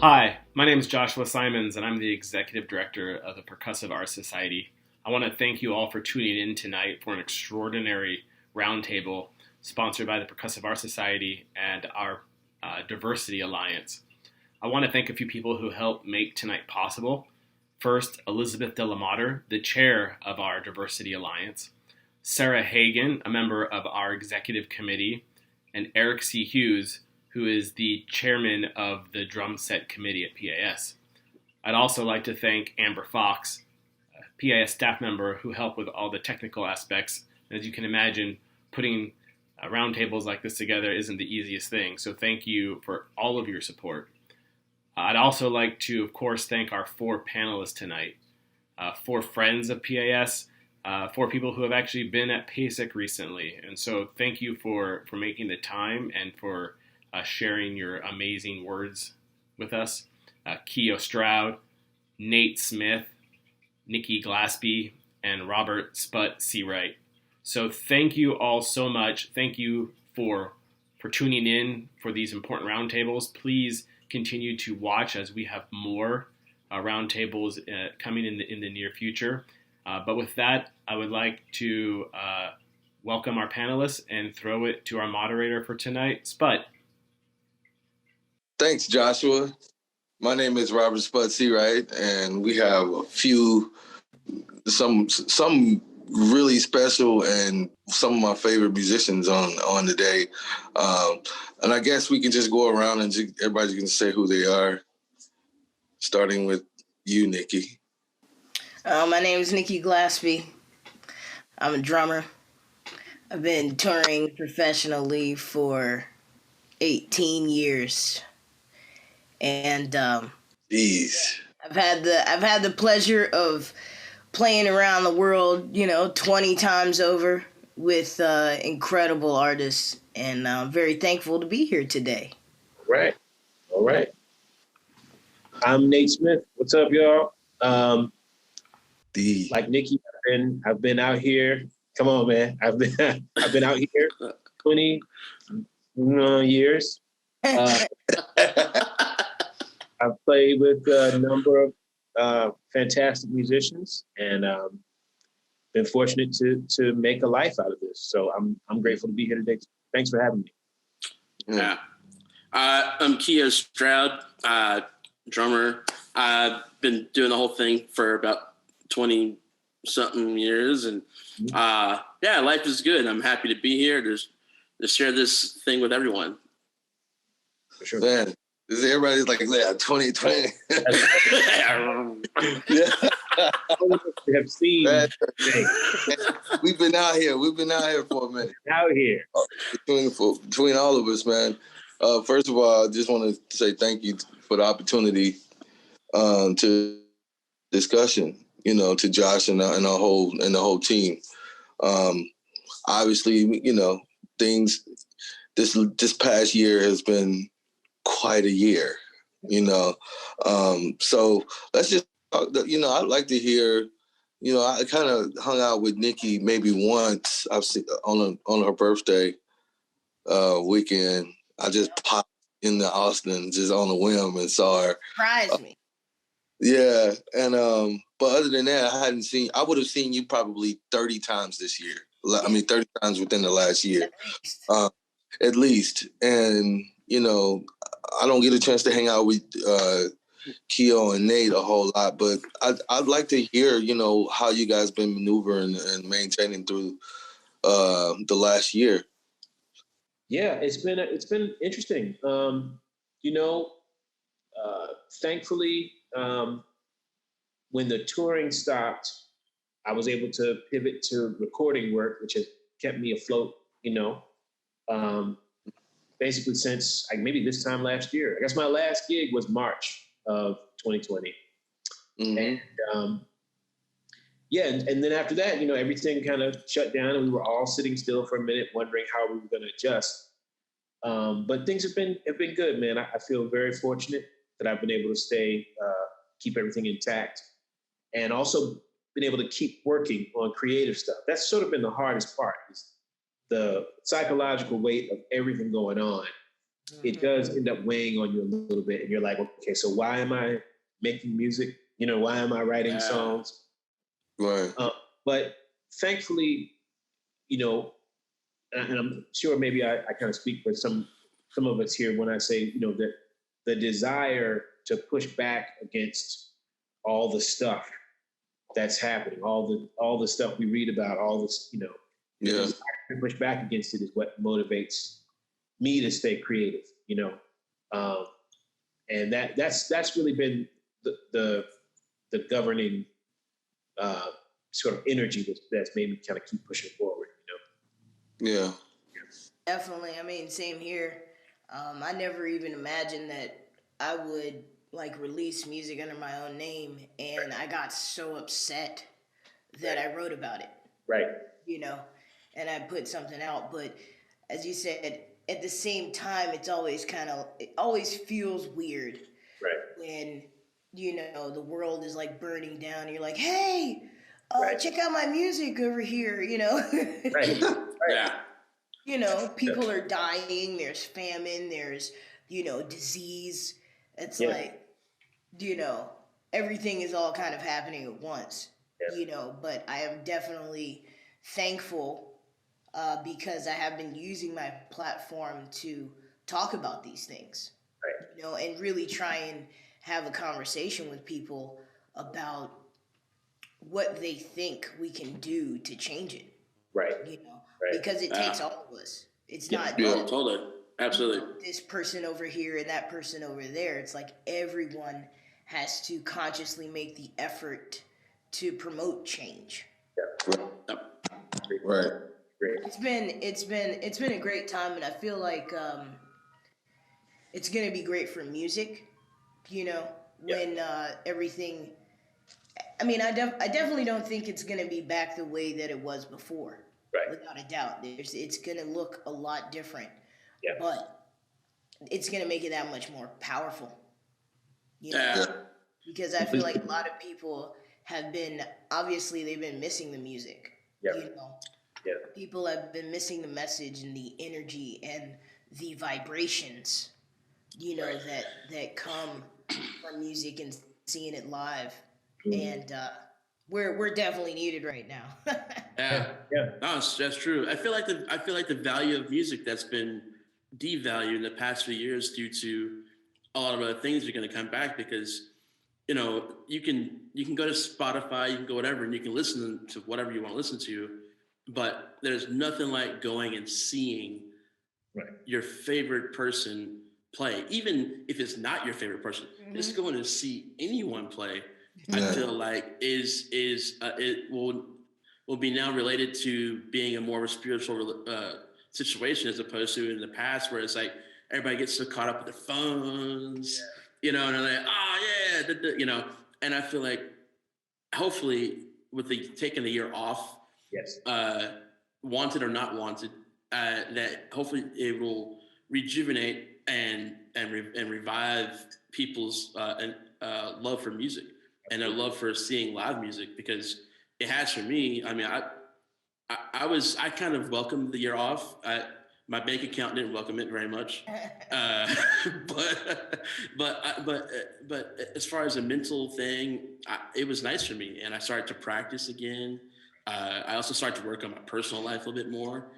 Hi, my name is Joshua Simons, and I'm the Executive Director of the Percussive Arts Society. I want to thank you all for tuning in tonight for an extraordinary roundtable sponsored by the Percussive Arts Society and our Diversity Alliance. I want to thank a few people who helped make tonight possible. First, Elizabeth De La Mater, the chair of our Diversity Alliance, Sarah Hagan, a member of our executive committee, and Eric C. Hughes, who is the chairman of the drum set committee at PAS. I'd also like to thank Amber Fox, a PAS staff member who helped with all the technical aspects. As you can imagine, putting roundtables like this together isn't the easiest thing, so thank you for all of your support. I'd also like to, of course, thank our four panelists tonight, four friends of PAS, four people who have actually been at PASIC recently. And so thank you for making the time and for sharing your amazing words with us. Keo Stroud, Nate Smith, Nikki Glaspie, and Robert Sput Seawright. So thank you all so much. Thank you for tuning in for these important roundtables. Please continue to watch as we have more roundtables coming in the near future. But with that, I would like to welcome our panelists and throw it to our moderator for tonight, Sput. Thanks, Joshua. My name is Robert Sput Seawright, and we have some really special and some of my favorite musicians on today. And I guess we can just go around and everybody can say who they are, starting with you, Nikki. My name is Nikki Glaspie. I'm a drummer. I've been touring professionally for 18 years. And Jeez. I've had the pleasure of playing around the world, 20 times over with incredible artists, and I'm very thankful to be here today. All right. I'm Nate Smith. What's up, y'all? Like Nikki, I've been out here. Come on, man. I've been out here 20 years. I've played with a number of fantastic musicians, and been fortunate to make a life out of this. So I'm grateful to be here today. Thanks for having me. Yeah. I'm Keo Stroud, drummer. I've been doing the whole thing for about 20-something years, and life is good. I'm happy to be here to share this thing with everyone. For sure. Man. Everybody's like, 2020. We have seen. We've been out here. For a minute. Out here. Between all of us, man. First of all, I just want to say thank you for the opportunity to discussion. To Josh and the whole team. Obviously, things. This past year has been quite a year, so let's just, I'd like to hear, I kind of hung out with Nikki maybe once. I've seen on her birthday weekend. I just popped into Austin just on a whim and saw her. Surprised me. Yeah, and but other than that, I would have seen you probably 30 times this year. 30 times within the last year, at least. And I don't get a chance to hang out with Keo and Nate a whole lot, but I'd like to hear, how you guys been maneuvering and maintaining through the last year. Yeah, it's been interesting. Thankfully, when the touring stopped, I was able to pivot to recording work, which has kept me afloat. Basically since maybe this time last year. I guess my last gig was March of 2020. Mm-hmm. And then after that, everything kind of shut down and we were all sitting still for a minute wondering how we were going to adjust. But things have been good, man. I feel very fortunate that I've been able to keep everything intact, and also been able to keep working on creative stuff. That's sort of been the hardest part, is the psychological weight of everything going on. it does end up weighing on you a little bit. And you're like, okay, so why am I making music? You know, why am I writing songs? Right. But thankfully, you know, and I'm sure maybe I kind of speak for some of us here when I say, you know, that the desire to push back against all the stuff that's happening, all the stuff we read about, all this, you know, Yeah. to push back against it is what motivates me to stay creative, you know. And that's really been the governing sort of energy that's made me kind of keep pushing forward, you know. Yeah. Definitely. I mean, same here. I never even imagined that I would like release music under my own name, and I got so upset that I wrote about it. Right. You know, and I put something out. But as you said, at the same time, it always feels weird Right. when, you know, the world is like burning down. And you're like, hey, Right. check out my music over here, you know. Right. Yeah. You know, people are dying. There's famine. There's, you know, disease. It's like, you know, everything is all kind of happening at once, you know, but I am definitely thankful because I have been using my platform to talk about these things, Right. you know, and really try and have a conversation with people about what they think we can do to change it, Right. you know, Right. because it takes all of us. It's not Oh, totally. Absolutely. this person over here and that person over there. It's like everyone has to consciously make the effort to promote change. Right. Great. It's been a great time, and I feel like it's gonna be great for music. You know, when everything. I mean, I definitely don't think it's gonna be back the way that it was before. Right. Without a doubt, it's gonna look a lot different. Yeah. But it's gonna make it that much more powerful. You know? Yeah. Because I feel like a lot of people have been, obviously they've been missing the music. Yeah. You know, Yeah. people have been missing the message and the energy and the vibrations, you know, that come from music and seeing it live. And we're definitely needed right now. Yeah. Yeah. No, that's true. I feel like the value of music that's been devalued in the past few years due to a lot of other things are going to come back because, you know, you can go to Spotify, you can go whatever, and you can listen to whatever you want to listen to, but there's nothing like going and seeing your favorite person play, even if it's not your favorite person. Just going to see anyone play, I feel like it will be now related to being a more spiritual situation as opposed to in the past where it's like everybody gets so caught up with their phones, you know, and they're like, oh yeah, you know, and I feel like hopefully with the taking the year off, wanted or not wanted, that hopefully it will rejuvenate and revive people's love for music and their love for seeing live music, because it has for me. I mean, I kind of welcomed the year off. My bank account didn't welcome it very much, but as far as a mental thing, it was nice for me, and I started to practice again. I also started to work on my personal life a little bit more,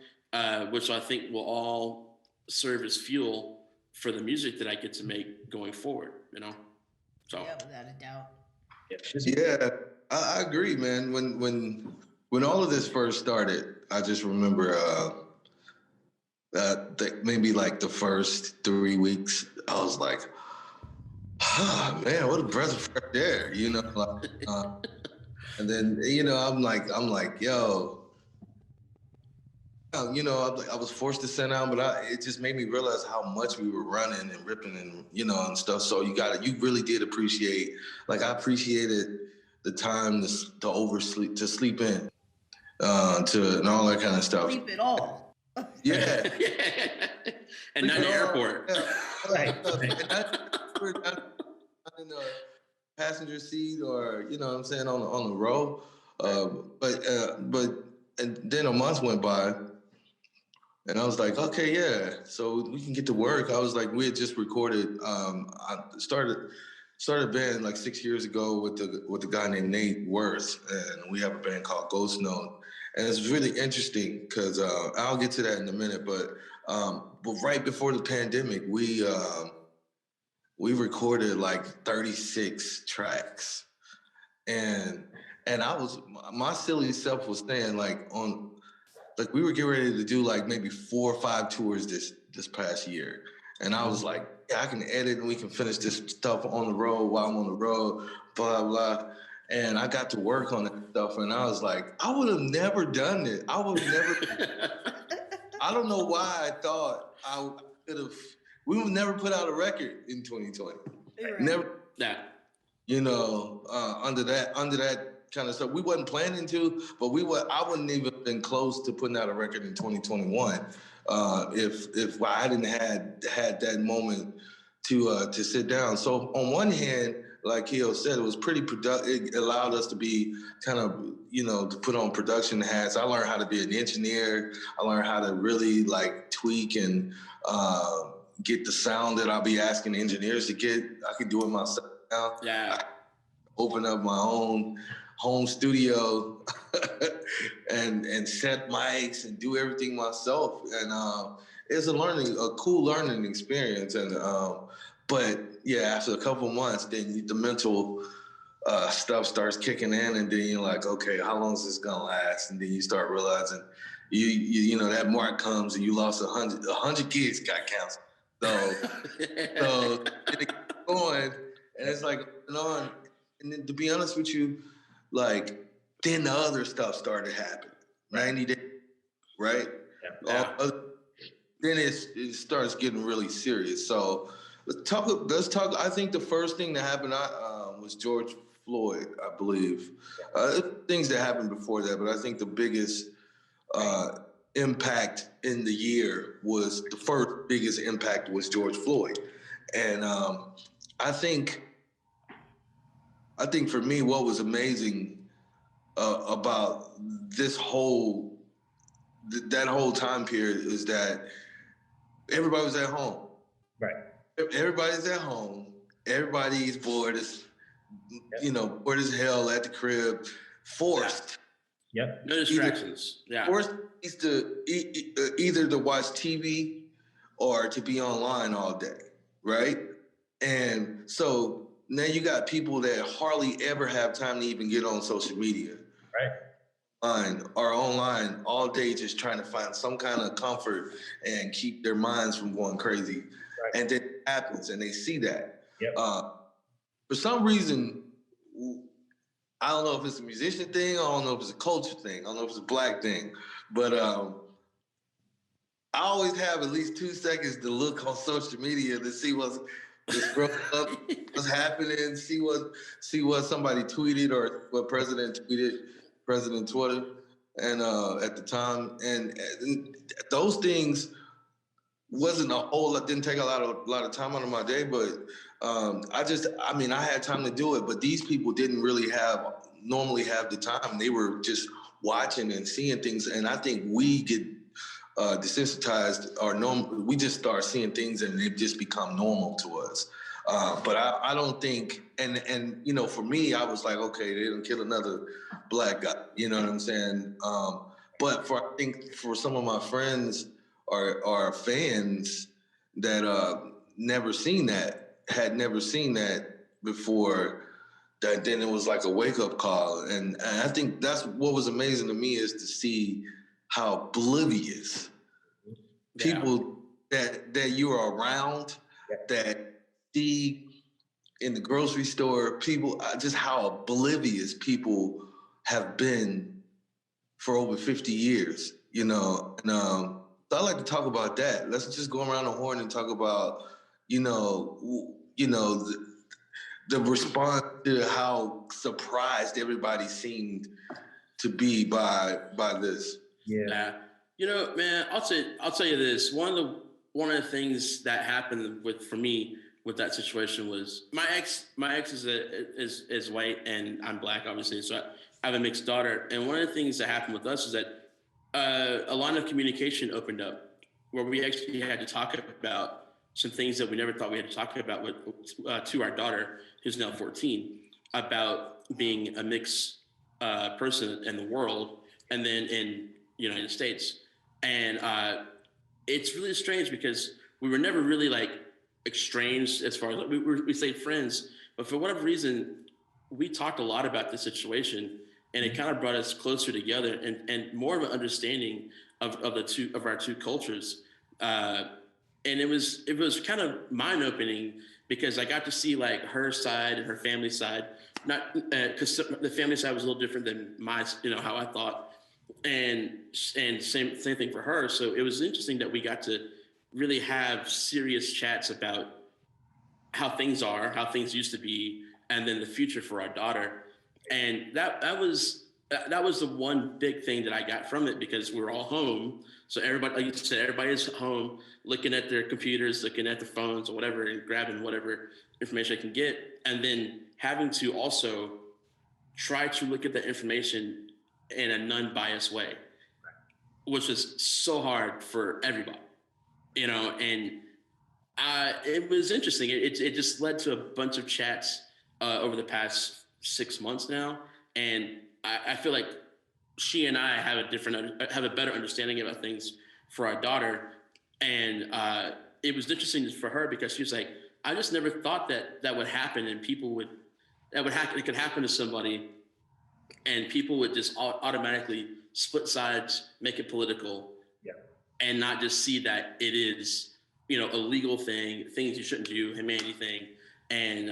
which I think will all serve as fuel for the music that I get to make going forward. You know, so yeah, without a doubt. Yeah, I agree, man. When all of this first started, I just remember maybe like the first 3 weeks, I was like, oh, man, what a breath of fresh air, you know? Like, and then, you know, I'm like, yo, you know, I was forced to send out, but it just made me realize how much we were running and ripping and, you know, and stuff. So you really did appreciate, like I appreciated the time to oversleep, to sleep in, and all that kind of stuff. Sleep at all. Yeah. And not in the airport. Yeah. Right. And not in the passenger seat or, you know what I'm saying, on the row. But and then a month went by, And I was like, okay, yeah, so we can get to work. I was like, we had just recorded. I started a band like 6 years ago with the guy named Nate Worth, and we have a band called Ghost Note. And it's really interesting because I'll get to that in a minute. But right before the pandemic, we recorded like 36 tracks, and I was, my silly self was saying like we were getting ready to do like maybe 4 or 5 tours this past year. And I was like, yeah, I can edit and we can finish this stuff on the road while I'm on the road, blah, blah. And I got to work on that stuff. And I was like, I would have never done it. I would have never, I don't know why I thought I could have, we would never put out a record in 2020. Right. Never. Yeah. You know, under that kind of stuff. We wasn't planning to, but I wouldn't even been close to putting out a record in 2021 if I hadn't had that moment to sit down. So on one hand, like Keo said, it was pretty productive. It allowed us to be kind of, you know, to put on production hats. I learned how to be an engineer. I learned how to really like tweak and get the sound that I'll be asking engineers to get. I could do it myself now. Yeah. Open up my own home studio and set mics and do everything myself. And it's a cool learning experience. And but yeah, after a couple months, then the mental stuff starts kicking in, and then you're like, okay, how long is this gonna last? And then you start realizing you know that mark comes and you lost 100 gigs got canceled. So it keeps going, and it's like on. And then to be honest with you, like then the other stuff started happening. 90 days, right? Yeah. Then it starts getting really serious. So let's talk. I think the first thing that happened was George Floyd, I believe. Things that happened before that, but I think the biggest impact in the year was the first biggest impact was George Floyd. And I think for me, what was amazing about this that whole time period is that everybody was at home. Right. Everybody's at home. Everybody's bored as, bored as hell at the crib, forced. Yep. No distractions. Forced to either to watch TV or to be online all day, right? And so now you got people that hardly ever have time to even get on social media. Right. Online all day, just trying to find some kind of comfort and keep their minds from going crazy. Right. And then it happens and they see that. Yep. For some reason, I don't know if it's a musician thing, I don't know if it's a culture thing, I don't know if it's a black thing, but I always have at least 2 seconds to look on social media to see what's happening, see what somebody tweeted or what President Twitter, and at the time, and those things wasn't a whole lot. Didn't take a lot of time out of my day, but I had time to do it. But these people didn't really normally have the time. They were just watching and seeing things, and I think we get desensitized or we just start seeing things and they just become normal to us. But I don't think, and for me, I was like, okay, they didn't kill another black guy. You know what I'm saying? But I think for some of my friends or fans that had never seen that before, that then it was like a wake up call. And I think that's what was amazing to me, is to see how oblivious people that you are around, that see in the grocery store, people, just how oblivious people have been for over 50 years, And so I like to talk about that. Let's just go around the horn and talk about, the response to how surprised everybody seemed to be by this. Yeah. Man, I'll tell you this. One of the things that happened for me with that situation was my ex is white and I'm black, obviously. So I have a mixed daughter. And one of the things that happened with us is that a line of communication opened up. where we actually had to talk about some things that we never thought we had to talk about with to our daughter, who's now 14, about being a mixed person in the world and then in United States. And it's really strange because we were never really like estranged as far as we stayed friends, but for whatever reason, we talked a lot about this situation, and it kind of brought us closer together and more of an understanding of our two cultures. And it was kind of mind opening because I got to see like her side and her family side, not because the family side was a little different than my, how I thought, and same thing for her. So it was interesting that we got to really have serious chats about how things are, how things used to be, and then the future for our daughter. And that was the one big thing that I got from it, because we were all home. So everybody, like you said, everybody's home looking at their computers, looking at their phones or whatever, and grabbing whatever information I can get. And then having to also try to look at that information in a non-biased way, which is so hard for everybody, and it was interesting. It just led to a bunch of chats over the past 6 months now. And I feel like she and I have a better understanding about things for our daughter. And it was interesting for her because she was like, I just never thought that would happen, and it could happen to somebody, and people would just automatically split sides, make it political, and not just see that it is, a legal thing, things you shouldn't do, humanity thing. And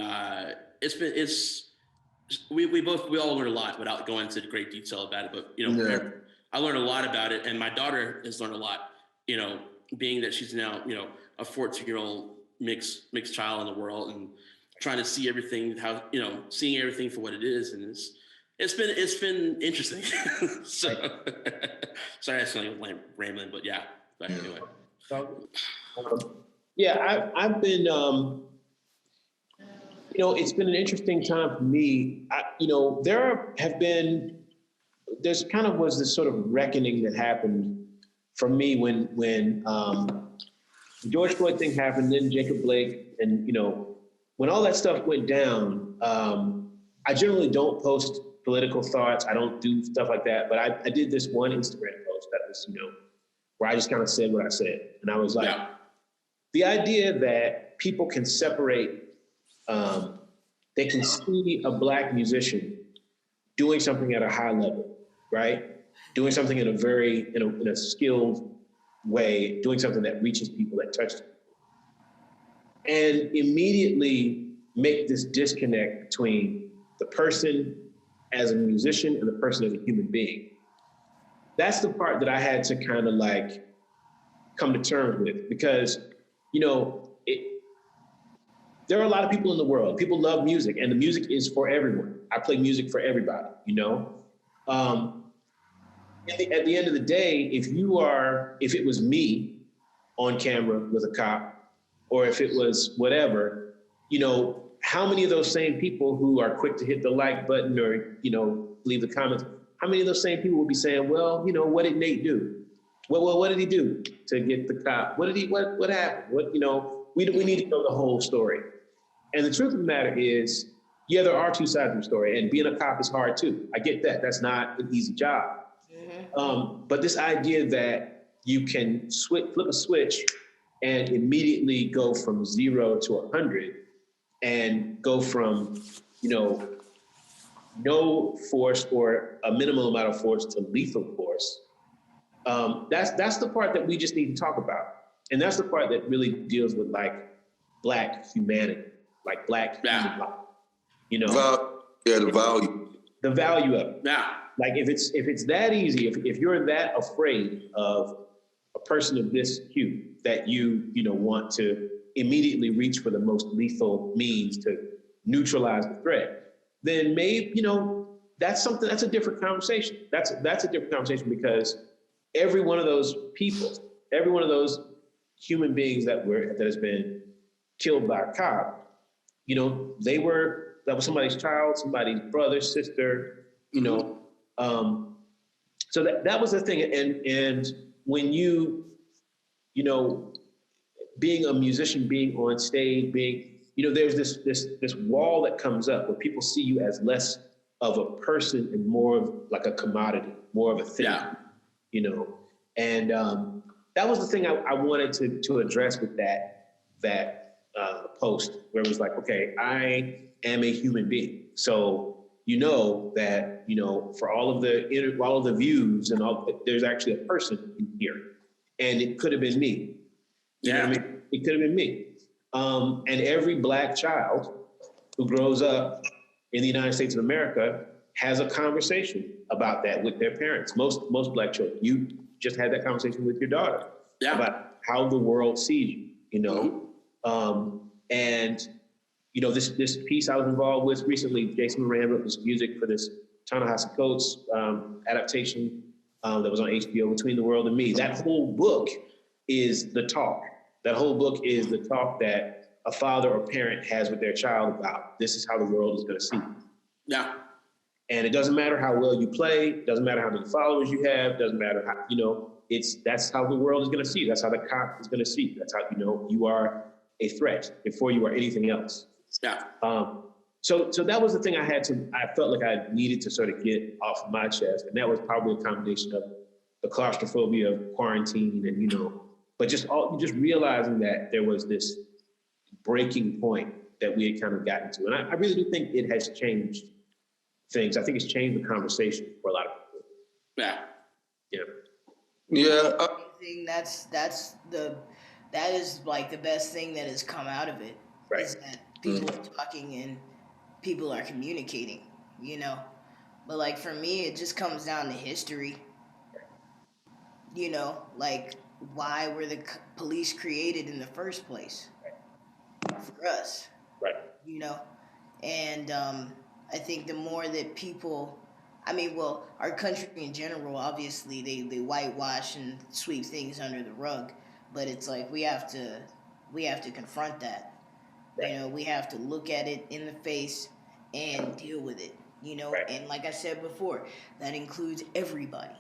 we all learned a lot without going into great detail about it. But, I learned a lot about it, and my daughter has learned a lot, being that she's now, a 14-year-old mixed child in the world, and trying to see everything, seeing everything for what it is. And it's been interesting. So sorry, I sound like rambling, but yeah. But anyway. I've been, it's been an interesting time for me. There's kind of was this sort of reckoning that happened for me when the George Floyd thing happened, then Jacob Blake, and, when all that stuff went down, I generally don't post political thoughts. I don't do stuff like that. But I did this one Instagram post that was, where I just kind of said what I said. And I was like, the idea that people can separate, they can see a Black musician doing something at a high level, right? Doing something in a skilled way, doing something that reaches people, that touches people. And immediately make this disconnect between the person as a musician and the person as a human being. That's the part that I had to kind of like come to terms with, because, there are a lot of people in the world. People love music, and the music is for everyone. I play music for everybody, At the end of the day, if it was me on camera with a cop, or if it was whatever, how many of those same people who are quick to hit the like button or, leave the comments, how many of those same people will be saying, well, what did Nate do? Well, what did he do to get the cop? What happened? We need to know the whole story. And the truth of the matter is, there are two sides of the story, and being a cop is hard too. I get that. That's not an easy job. Mm-hmm. But this idea that you can flip a switch and immediately go from 0 to 100 and go from, no force or a minimal amount of force to lethal force. That's the part that we just need to talk about. And that's the part that really deals with like Black humanity, like Black human life, the value. The value of it. Yeah. Like if it's that easy, if you're that afraid of a person of this hue that you want to immediately reach for the most lethal means to neutralize the threat, then maybe, that's a different conversation. That's a different conversation, because every one of those people, every one of those human beings that has been killed by a cop, that was somebody's child, somebody's brother, sister, so that was the thing. And when you you know, being a musician, being on stage, there's this wall that comes up where people see you as less of a person and more of like a commodity, more of a thing, and that was the thing I wanted to address with that post, where it was like, okay, I am a human being, so that for all of the views and all, there's actually a person in here, and it could have been me. You know what I mean? It could have been me. And every Black child who grows up in the United States of America has a conversation about that with their parents. Most Black children. You just had that conversation with your daughter about how the world sees you. And this piece I was involved with recently, Jason Moran wrote this music for this Ta-Nehisi Coates adaptation that was on HBO, Between the World and Me. That whole book is the talk. That whole book is the talk that a father or parent has with their child about this is how the world is going to see you. Yeah. And it doesn't matter how well you play, doesn't matter how many followers you have, doesn't matter how, that's how the world is going to see you. That's how the cop is going to see you. That's how, you are a threat before you are anything else. Yeah. So that was the thing I felt like I needed to sort of get off my chest. And that was probably a combination of the claustrophobia of quarantine and, but just realizing that there was this breaking point that we had kind of gotten to. And I really do think it has changed things. I think it's changed the conversation for a lot of people. Yeah. Yeah. That is like the best thing that has come out of it. Right. Is that people are talking and people are communicating, But like for me, it just comes down to history. Like why were the police created in the first place? For us. Right. And I think the more that people, our country in general, obviously they whitewash and sweep things under the rug, but it's like we have to confront that. Right. We have to look at it in the face and deal with it. Right. And like I said before, that includes everybody.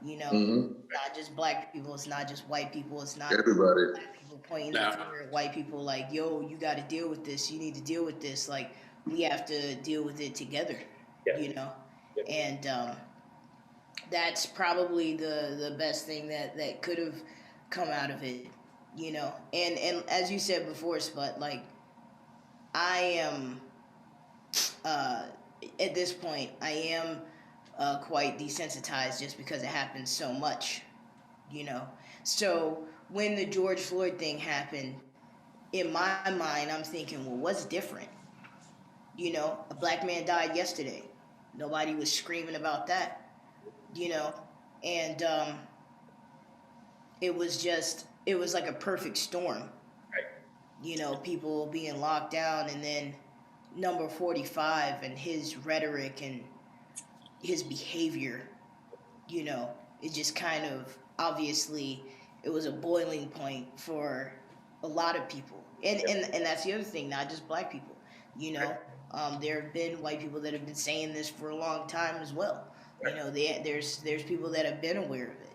Not just Black people, it's not just white people, it's not everybody. Black people pointing the finger at white people like, yo, you got to deal with this, you need to deal with this. Like, we have to deal with it together, and that's probably the best thing that could have come out of it, and as you said before, Spud, like, I am at this point I am quite desensitized just because it happens so much, so when the George Floyd thing happened, in my mind I'm thinking, well, what's different? A Black man died yesterday, nobody was screaming about that, and it was like a perfect storm. Right. People being locked down, and then number 45 and his rhetoric and his behavior, it just kind of, obviously, it was a boiling point for a lot of people. And that's the other thing, not just Black people, there have been white people that have been saying this for a long time as well. Right. There's people that have been aware of it,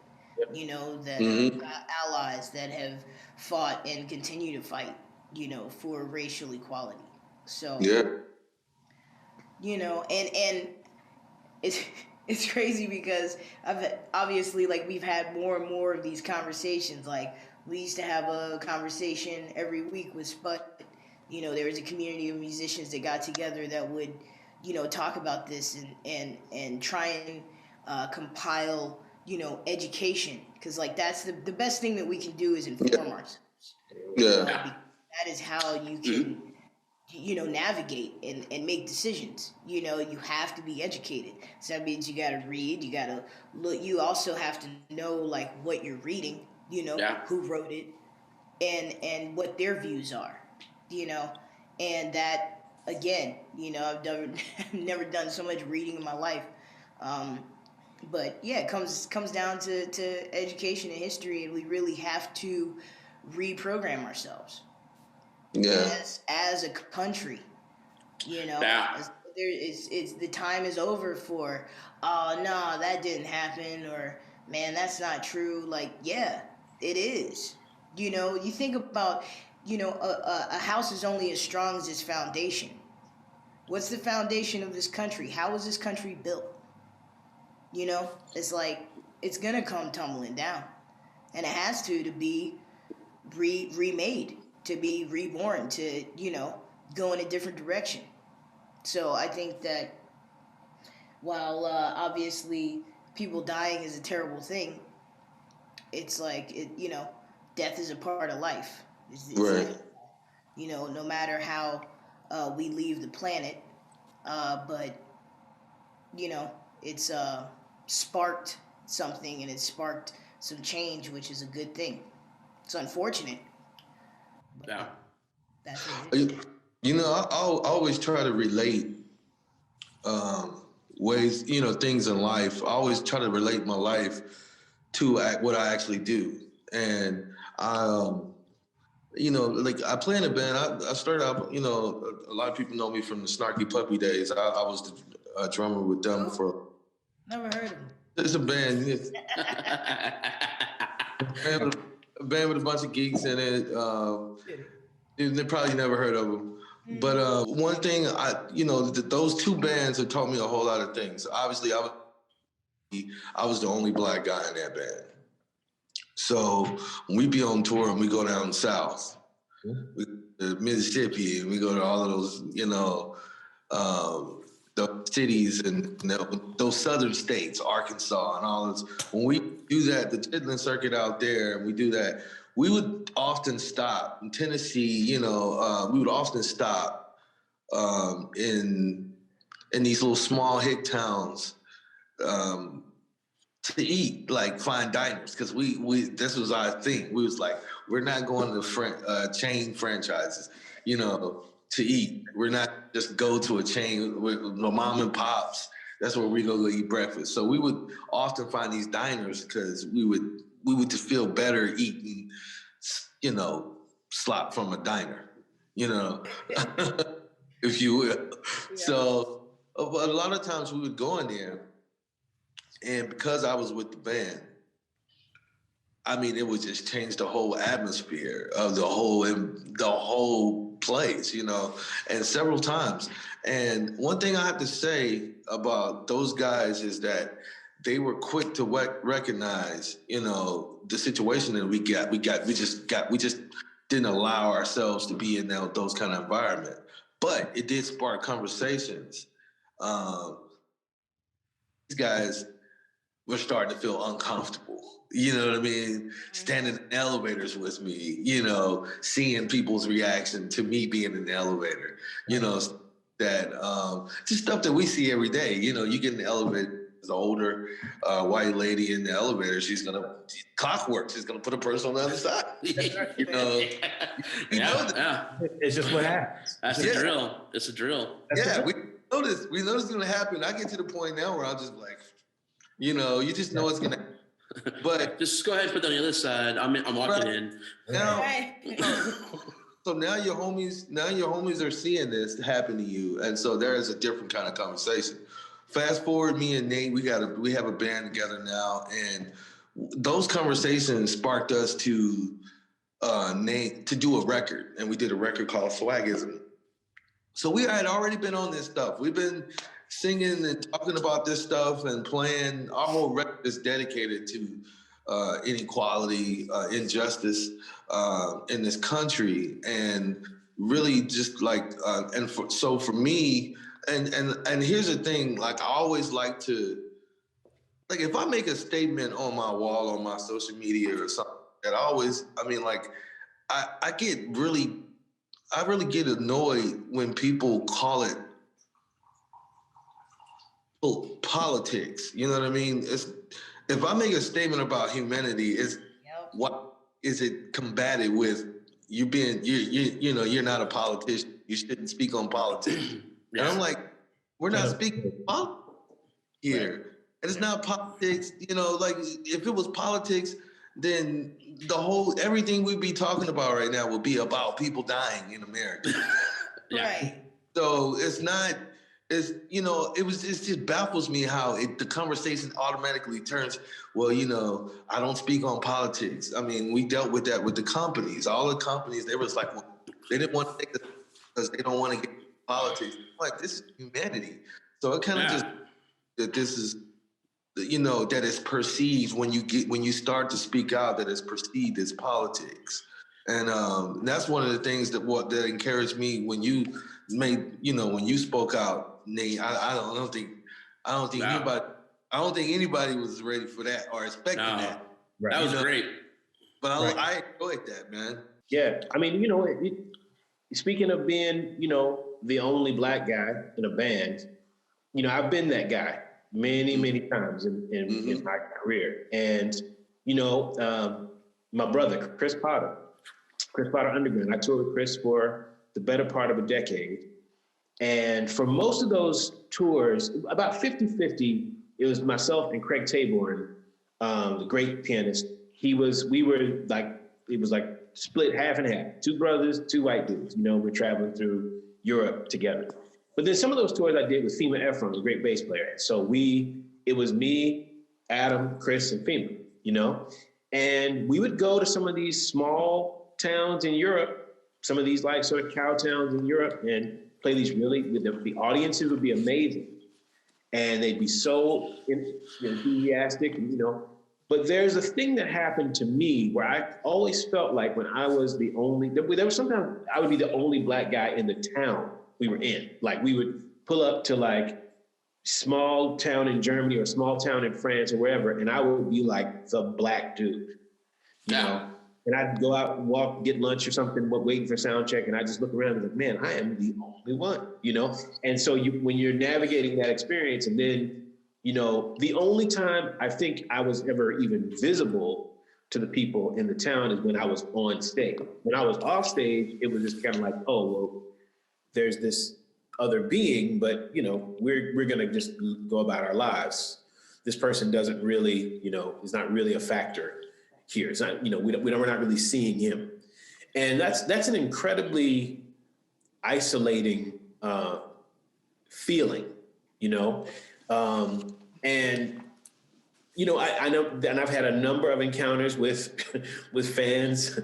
that have got allies that have fought and continue to fight, for racial equality. So, and it's crazy because we've had more and more of these conversations. Like, we used to have a conversation every week with Spud. There was a community of musicians that got together that would, talk about this and try and compile, education. Because, like, that's the best thing that we can do is inform ourselves. Yeah. That is how you can, navigate and make decisions. You have to be educated. So that means you got to read, you got to look. You also have to know, like, what you're reading, who wrote it, and what their views are. And that, again, I've never done so much reading in my life. But yeah, it comes down to education and history, and we really have to reprogram ourselves. Yeah. As a country, it's the time is over for, oh no, that didn't happen, or man, that's not true. Like, yeah, it is. You know, you think about, a house is only as strong as its foundation. What's the foundation of this country? How was this country built? You know, it's like it's gonna come tumbling down, and it has to be remade, to be reborn, to go in a different direction. So I think that while obviously people dying is a terrible thing, it's like death is a part of life. Right. No matter how we leave the planet, but it's sparked something, and it sparked some change, which is a good thing. It's unfortunate. Yeah. That's what it is. I always try to relate ways, things in life. I always try to relate my life to what I actually do. And like I play in a band. I started out, a lot of people know me from the Snarky Puppy days. I was the drummer with them for. Never heard of them. It's a band. It's a band with a bunch of geeks in it. They probably never heard of them. But one thing, those two bands have taught me a whole lot of things. Obviously, I was the only black guy in that band. So when we be on tour and we go down south, we go to Mississippi, and we go to all of those, the cities and those southern states, Arkansas and all those. When we do that, the Chitlin circuit out there, and we do that, we would often stop in Tennessee. We would often stop in these little small hick towns to eat, like fine diners, because we this was our thing. We was like, we're not going to chain franchises, to eat. We're not just go to a chain with mom and pops. That's where we go eat breakfast. So we would often find these diners because we would just feel better eating, slop from a diner, if you will. Yeah. So a lot of times we would go in there, and because I was with the band, I mean, it would just change the whole atmosphere of the whole place, and several times. And one thing I have to say about those guys is that they were quick to recognize, the situation that we just didn't allow ourselves to be in those kind of environment. But it did spark conversations. These guys were starting to feel uncomfortable. You know what I mean? Standing in elevators with me, seeing people's reaction to me being in the elevator, that just stuff that we see every day. You get in the elevator, as an older white lady in the elevator, she's going to, clockwork, she's going to put a person on the other side. It's just what happens. That's a drill. It's a drill. We know this is going to happen. I get to the point now where I'm just like, you just know it's going to happen. But just go ahead and put that on the other side. I'm walking in. Now, so now your homies are seeing this happen to you, and so there is a different kind of conversation. Fast forward, me and Nate, we have a band together now, and those conversations sparked us to Nate to do a record, and we did a record called Swagism. So we had already been on this stuff. We've been singing and talking about this stuff and playing. Our whole record is dedicated to inequality, injustice in this country, and really just like so for me, and here's the thing, like I always like to, like if I make a statement on my wall on my social media or something, that I really get annoyed when people call it politics. You know what I mean? If I make a statement about humanity, what is it combated with? You're not a politician. You shouldn't speak on politics. Yeah. And I'm like, we're not speaking politics here. Right. And it's not politics. Like if it was politics, then everything we'd be talking about right now would be about people dying in America. Right. So it's not, it's, it just baffles me how the conversation automatically turns, well, I don't speak on politics. I mean, we dealt with that with the companies. All the companies, they was like, well, they didn't want to take it because they don't want to get into politics. Like, this is humanity. So it kind of just, that this is, that it's perceived when you start to speak out, that it's perceived as politics. And that's one of the things that encouraged me when you when you spoke out, Nate. I don't think anybody was ready for that or expecting that. Right. That was great. But I enjoyed that, man. Yeah, I mean, speaking of being, the only black guy in a band, I've been that guy many, many times in my career. And, my brother, Chris Potter Underground, I toured with Chris for the better part of a decade. And for most of those tours, about 50-50, it was myself and Craig Taborn, the great pianist. It was like split half and half, two brothers, two white dudes. We're traveling through Europe together. But then some of those tours I did with Fema Ephron, the great bass player. So it was me, Adam, Chris, and Fema, and we would go to some of these small towns in Europe, some of these like sort of cow towns in Europe, and play these the audiences would be amazing. And they'd be so enthusiastic, But there's a thing that happened to me where I always felt like when I was there was sometimes I would be the only black guy in the town we were in. Like we would pull up to like small town in Germany or small town in France or wherever, and I would be like the black dude, you know? And I'd go out and walk, get lunch or something, waiting for sound check, and I just look around and be like, man, I am the only one, And so when you're navigating that experience, and then, the only time I think I was ever even visible to the people in the town is when I was on stage. When I was off stage, it was just kind of like, oh, well, there's this other being, but, we're going to just go about our lives. This person doesn't really, is not really a factor here. It's not, we're not really seeing him. And that's an incredibly isolating feeling, and, I know, and I've had a number of encounters with fans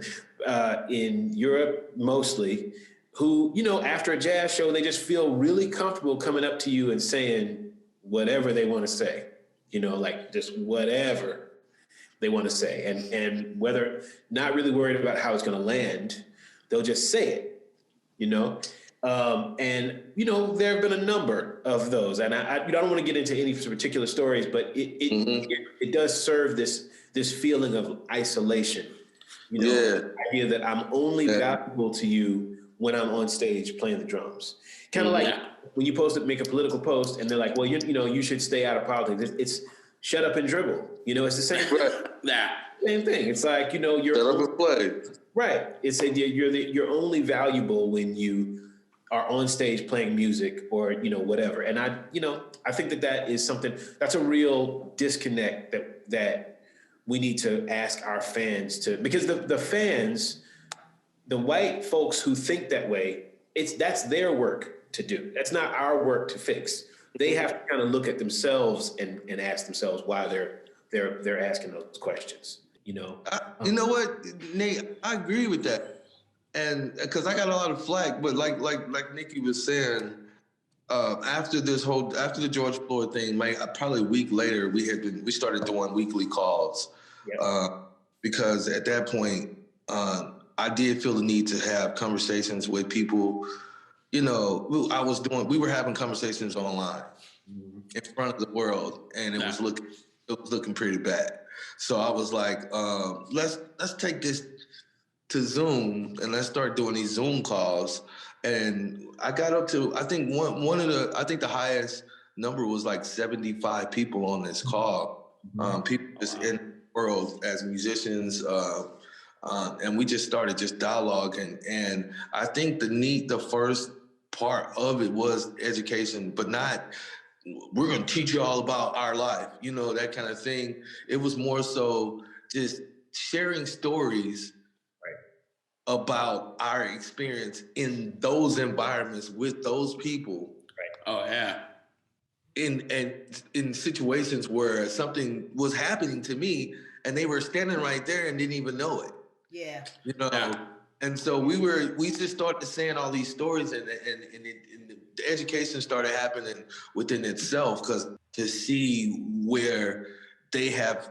in Europe mostly who, after a jazz show, they just feel really comfortable coming up to you and saying whatever they want to say, like just whatever they want to say. And whether not really worried about how it's going to land, they'll just say it, and, there have been a number of those, and I don't want to get into any particular stories, but it does serve this feeling of isolation, the idea that I'm only valuable to you when I'm on stage playing the drums. Kind of like when you make a political post and they're like, well, you should stay out of politics. It's shut up and dribble. It's the same same thing. It's like, you're shut up and play. Right. It's you're only valuable when you are on stage playing music or, whatever. And I think that is something that's a real disconnect that we need to ask our fans because the fans, the white folks who think that way, that's their work to do. That's not our work to fix. They have to kind of look at themselves and ask themselves why they're asking those questions. You know what, Nate? I agree with that, and because I got a lot of flack, but like Nikki was saying, after the George Floyd thing, probably a week later, we started doing weekly calls, because at that point, I did feel the need to have conversations with people. We were having conversations online in front of the world, and it was looking pretty bad. So I was like, let's take this to Zoom and let's start doing these Zoom calls. And I got up to, I think the highest number was like 75 people on this call. People just in the world as musicians, and we just started just dialoguing. And I think the first part of it was education, but not, we're going to teach you all about our life, that kind of thing. It was more so just sharing stories about our experience in those environments with those people. Oh yeah. In situations where something was happening to me and they were standing right there and didn't even know it. Yeah. You know. Yeah. And so we just started saying all these stories, and the education started happening within itself, because to see where they have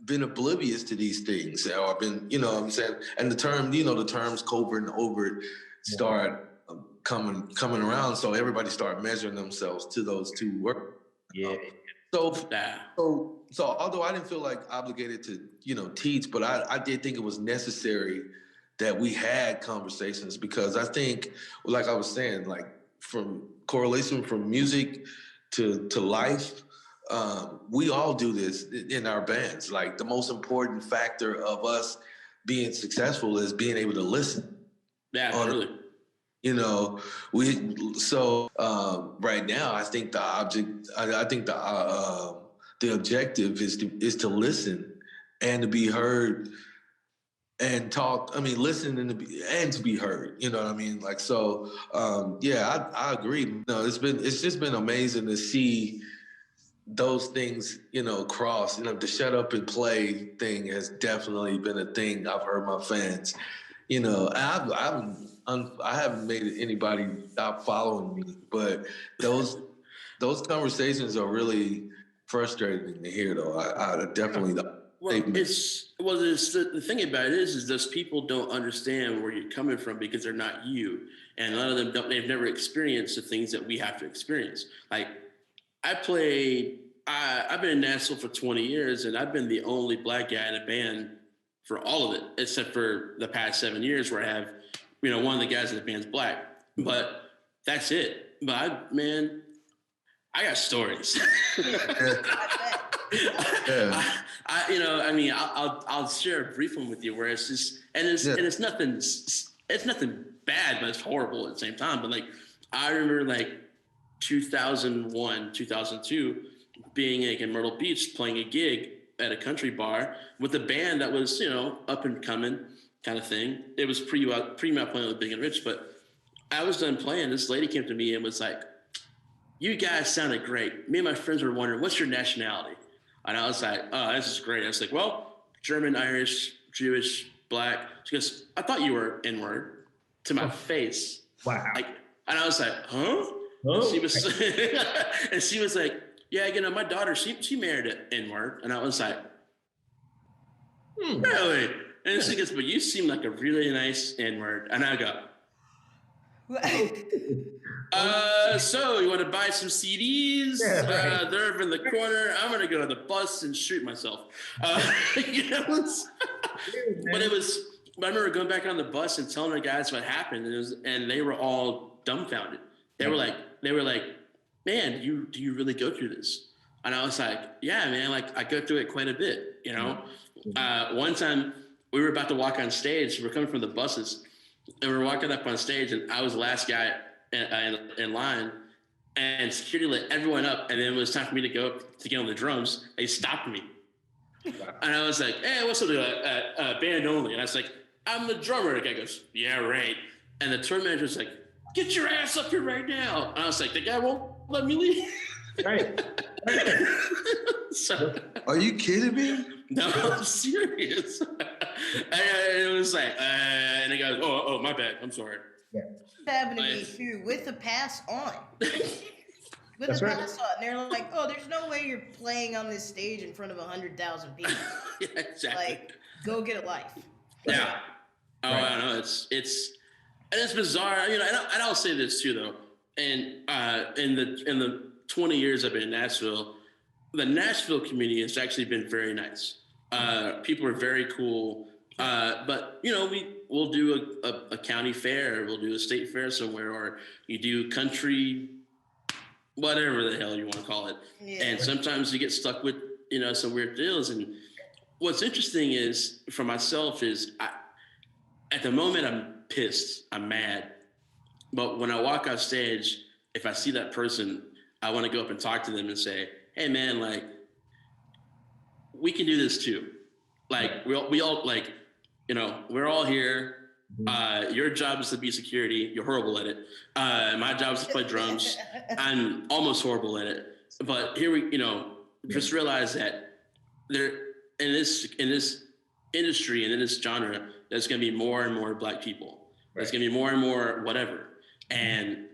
been oblivious to these things, or been, you know what I'm saying, and the terms covert and overt start coming around, so everybody started measuring themselves to those two words. Yeah. So although I didn't feel like obligated to, teach, but I did think it was necessary that we had conversations, because I think, like I was saying, like from correlation from music to life, we all do this in our bands. Like the most important factor of us being successful is being able to listen. Yeah, totally. Right now, I think the objective is to listen and to be heard and talk. I mean, listen and to be heard. You know what I mean? Like, so, I agree. No, it's just been amazing to see those things, cross. The shut up and play thing has definitely been a thing. I've heard my fans. I haven't made anybody stop following me, but those conversations are really frustrating to hear, though. I definitely. The thing about it is those people don't understand where you're coming from because they're not you, and a lot of them they've never experienced the things that we have to experience. Like I've been in Nashville for 20 years, and I've been the only black guy in a band for all of it, except for the past 7 years where I have, one of the guys in the band's black, but that's it. But I got stories. I'll share a brief one with you where it's just, it's nothing bad, but it's horrible at the same time. But like, I remember like 2001, 2002, being like in Myrtle Beach, playing a gig at a country bar with a band that was, up and coming kind of thing. It was pre-out playing with Big and Rich, but I was done playing. This lady came to me and was like, "You guys sounded great. Me and my friends were wondering, what's your nationality?" And I was like, "Oh, this is great." I was like, "Well, German, Irish, Jewish, black." She goes, "I thought you were N-word," to my face. Wow. And I was like, "Huh?" Oh. And she was like, "Yeah, my daughter, she married an N-word." And I was like, "Really?" And she goes, "But you seem like a really nice N-word." And I go, so you want to buy some CDs? Yeah, right. They're over in the corner. I'm going to go to the bus and shoot myself. But I remember going back on the bus and telling the guys what happened, and they were all dumbfounded. They were like, "Man, do you really go through this?" And I was like, "Yeah, man, like I go through it quite a bit, One time we were about to walk on stage. We're coming from the buses, and we're walking up on stage, and I was the last guy in line, and security let everyone up, and then it was time for me to go up to get on the drums. They stopped me. And I was like, "Hey, what's up, band only?" And I was like, "I'm the drummer." The guy goes, "Yeah, right." And the tour manager was like, "Get your ass up here right now." And I was like, "The guy won't let me leave." Right. So, are you kidding me? No, I'm serious. And it was like, and the guy goes, oh, my bad. I'm sorry. Yeah. It happened to me too, with the pass on. That's right. Pass on. They're like, "Oh, there's no way you're playing on this stage in front of 100,000 people." Yeah, exactly. Like, go get a life. Yeah. Oh, right. I know. It's bizarre. And I'll say this too, though. And in the 20 years I've been in Nashville, the Nashville community has actually been very nice. People are very cool. But we'll do a county fair, we'll do a state fair somewhere, or you do country, whatever the hell you want to call it. Yeah. And sometimes you get stuck with some weird deals. And what's interesting is, for myself, is at the moment I'm pissed, I'm mad. But when I walk off stage, if I see that person, I want to go up and talk to them and say, "Hey man, like, we can do this too. Like we all like, we're all here. Your job is to be security. You're horrible at it. My job is to play drums. I'm almost horrible at it. But here we, just realize that there in this industry and in this genre, there's going to be more and more Black people. There's going to be more and more whatever. And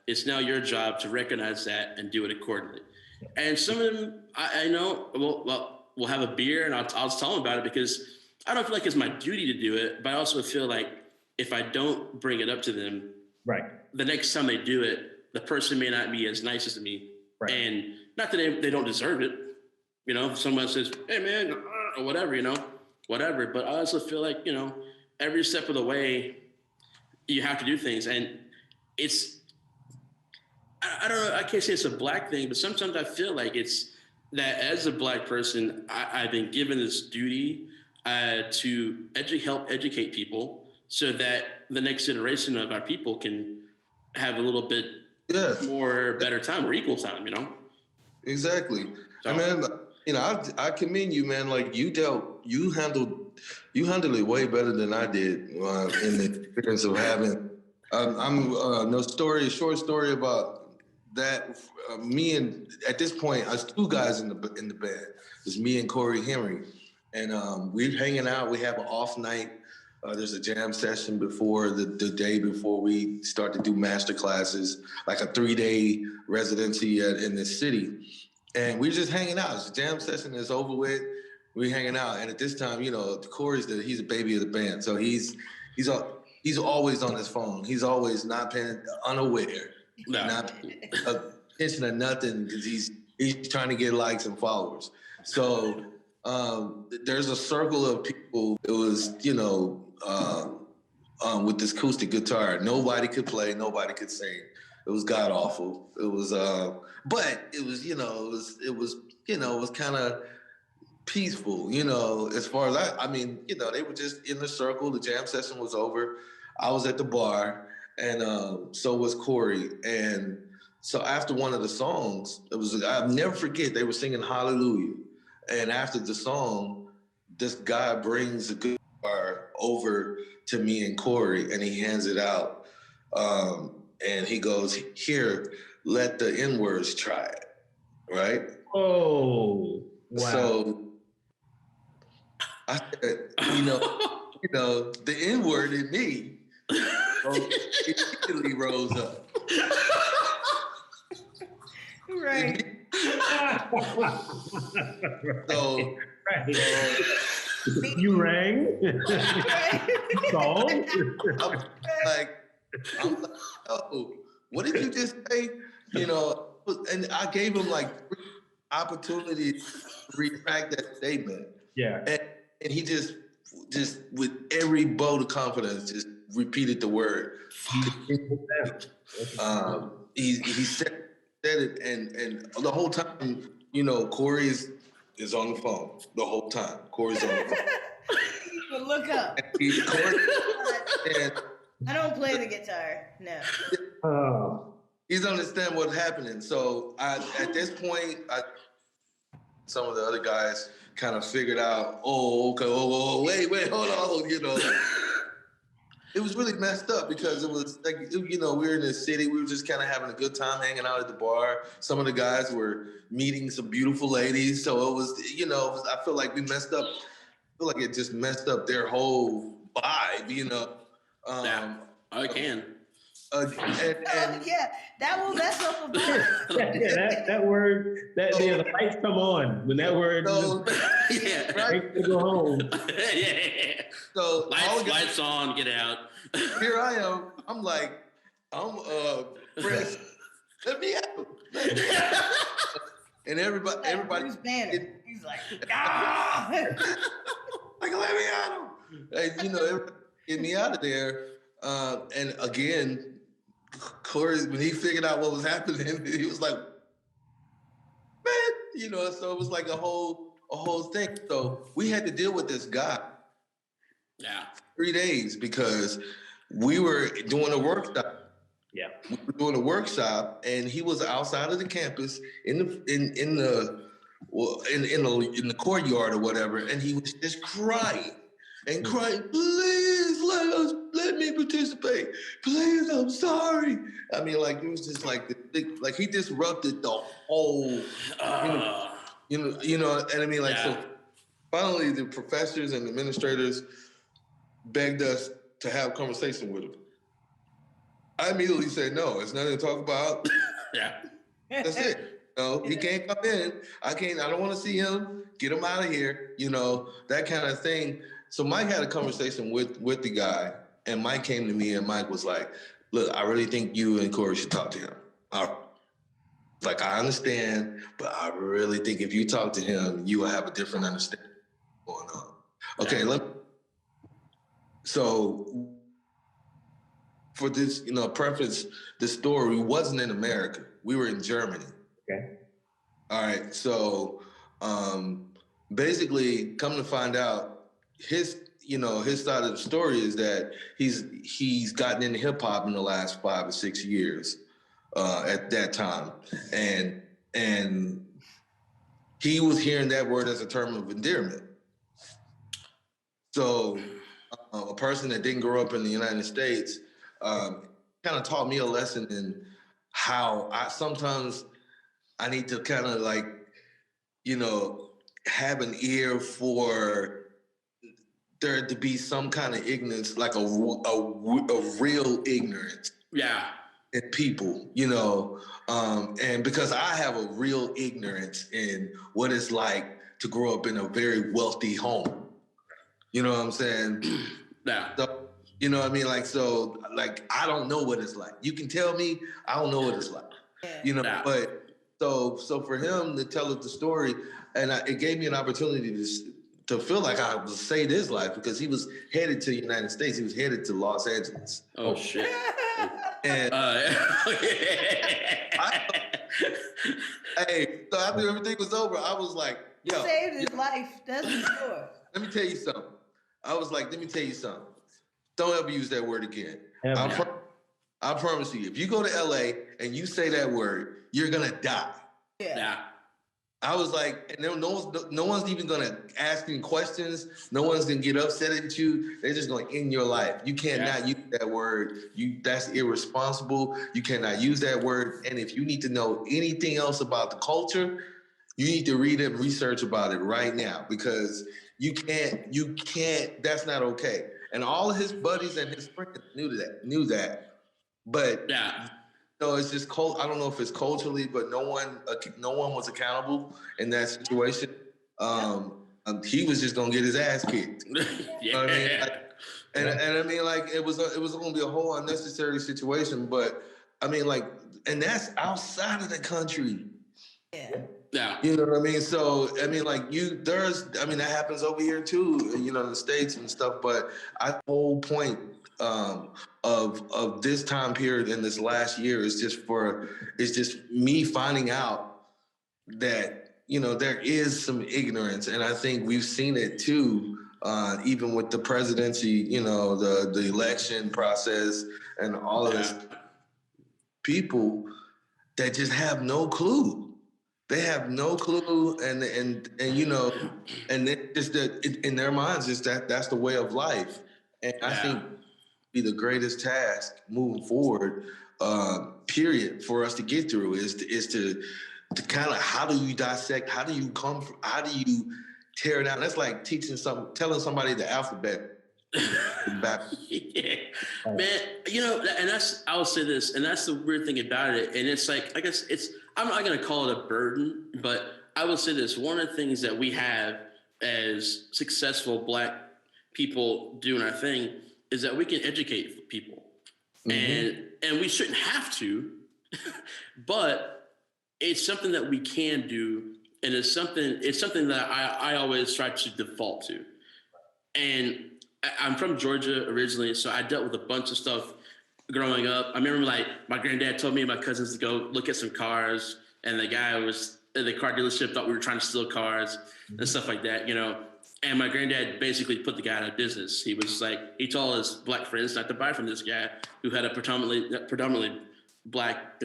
it's now your job to recognize that and do it accordingly. And some of them, I know, we'll have a beer and I'll tell them about it because I don't feel like it's my duty to do it, but I also feel like if I don't bring it up to them, the next time they do it, the person may not be as nice as me. And not that they don't deserve it. If someone says, hey, man, or whatever, whatever. But I also feel like, every step of the way, you have to do things. And it's, I don't know, I can't say it's a Black thing, but sometimes I feel like it's that as a Black person, I've been given this duty to help educate people so that the next generation of our people can have a little bit more better time or equal time, Exactly. So, I mean, I commend you, man. Like you handled it way better than I did in the experience of having. Short story about that. Me and at this point, I was two guys in the band. It's me and Corey Henry, and we're hanging out. We have an off night. There's a jam session before the day before we start to do master classes, like a 3-day residency in the city. And we're just hanging out. The jam session is over with. We're hanging out. And at this time, Corey's he's a baby of the band. So he's always on his phone. He's always not unaware, not paying attention to nothing because he's trying to get likes and followers. So there's a circle of people. It was, with this acoustic guitar. Nobody could play. Nobody could sing. It was god awful. It was, but it was, it was kind of peaceful, as far as they were just in the circle. The jam session was over. I was at the bar, and so was Corey. And so after one of the songs, I'll never forget, they were singing Hallelujah. And after the song, this guy brings the guitar over to me and Corey, and he hands it out. And he goes, here, let the N-words try it, right? Oh, wow. So I said, the N-word in me immediately rose up. Right. So you rang? So? I'm like, oh, what did you just say? And I gave him like opportunity to retract that statement. Yeah. And he just with every bolt of confidence, just repeated the word. He said it, and the whole time, Corey is on the phone the whole time. Corey's on the phone. But look up. I don't play the guitar. No. He's understand what's happening. So at this point, some of the other guys kind of figured out, okay, wait, hold on, It was really messed up because it was like, we were in the city. We were just kind of having a good time hanging out at the bar. Some of the guys were meeting some beautiful ladies. So it was, I feel like we messed up. I feel like it just messed up their whole vibe, I can. Yeah, that will mess up a vibe. that word, the lights come on when that word. Yeah, right. To go home. Yeah. So lights on, get out. Here I am. I'm like, Chris, let me out. And everybody. Bruce Banner. He's like, ah! Like, let me out. Everybody get me out of there. And again, Corey, when he figured out what was happening, he was like, man, so it was like a whole thing. So we had to deal with this guy. Yeah. 3 days because we were doing a workshop. Yeah. We were doing a workshop, and he was outside of the campus in the courtyard or whatever, and he was just crying, please let me participate. Please, I'm sorry. I mean, like, it was just like, he disrupted the whole, and I mean, like, so finally the professors and administrators begged us to have a conversation with him. I immediately said, no, it's nothing to talk about. That's it. No, he can't come in. I don't want to see him. Get him out of here. That kind of thing. So Mike had a conversation with the guy, and Mike came to me, and Mike was like, look, I really think you and Corey should talk to him. Like, I understand, but I really think if you talk to him, you will have a different understanding of what's going on. Okay, so for this, preface the story, we wasn't in America. We were in Germany. Okay. All right. So basically, come to find out, his side of the story is that he's gotten into hip hop in the last 5 or 6 years at that time, and he was hearing that word as a term of endearment. So a person that didn't grow up in the United States kind of taught me a lesson in how sometimes I need to kind of like, have an ear for there to be some kind of ignorance, like a real ignorance. Yeah. In people, and because I have a real ignorance in what it's like to grow up in a very wealthy home. You know what I'm saying? Yeah. So, you know what I mean? Like, so, like, I don't know what it's like. You can tell me, I don't know what it's like. Yeah. But so for him to tell us the story, and it gave me an opportunity to feel like I was saved his life, because he was headed to the United States. He was headed to Los Angeles. Oh shit. And hey, so after everything was over, I was like, yo. Saved his life, that's for sure. Let me tell you something. I was like, let me tell you something. Don't ever use that word again. I promise you, if you go to LA and you say that word, you're gonna die. Yeah. I was like, and no one's even gonna ask any questions. No one's gonna get upset at you. They're just gonna end your life. You cannot use that word. That's irresponsible. You cannot use that word. And if you need to know anything else about the culture, you need to read and research about it right now, because you can't, that's not okay. And all of his buddies and his friends knew that. But it's just I don't know if it's culturally, but no one was accountable in that situation. He was just gonna get his ass kicked. You know what I mean? And I mean, like, it was gonna be a whole unnecessary situation. But I mean, like, and that's outside of the country. Yeah. You know what I mean? So, I mean, like, that happens over here too, in the States and stuff. But the whole point of this time period in this last year is just me finding out that, there is some ignorance. And I think we've seen it too, even with the presidency, the election process and all of this. People that just have no clue. They have no clue, and it just that in their minds is that's the way of life. And I think be the greatest task moving forward, period, for us to get through is to kind of, how do you dissect? How do you how do you tear it down? That's like telling somebody the alphabet. Man, and I will say this, and that's the weird thing about it. And it's like, I guess I'm not going to call it a burden, but I will say this. One of the things that we have as successful Black people doing our thing is that we can educate people. Mm-hmm. And we shouldn't have to, but it's something that we can do. And it's something that I always try to default to. And I'm from Georgia originally, so I dealt with a bunch of stuff growing up. I remember, like, my granddad told me and my cousins to go look at some cars, and the guy was at the car dealership thought we were trying to steal cars and stuff like that, And my granddad basically put the guy out of business. He was like, he told his Black friends not to buy from this guy who had a predominantly Black,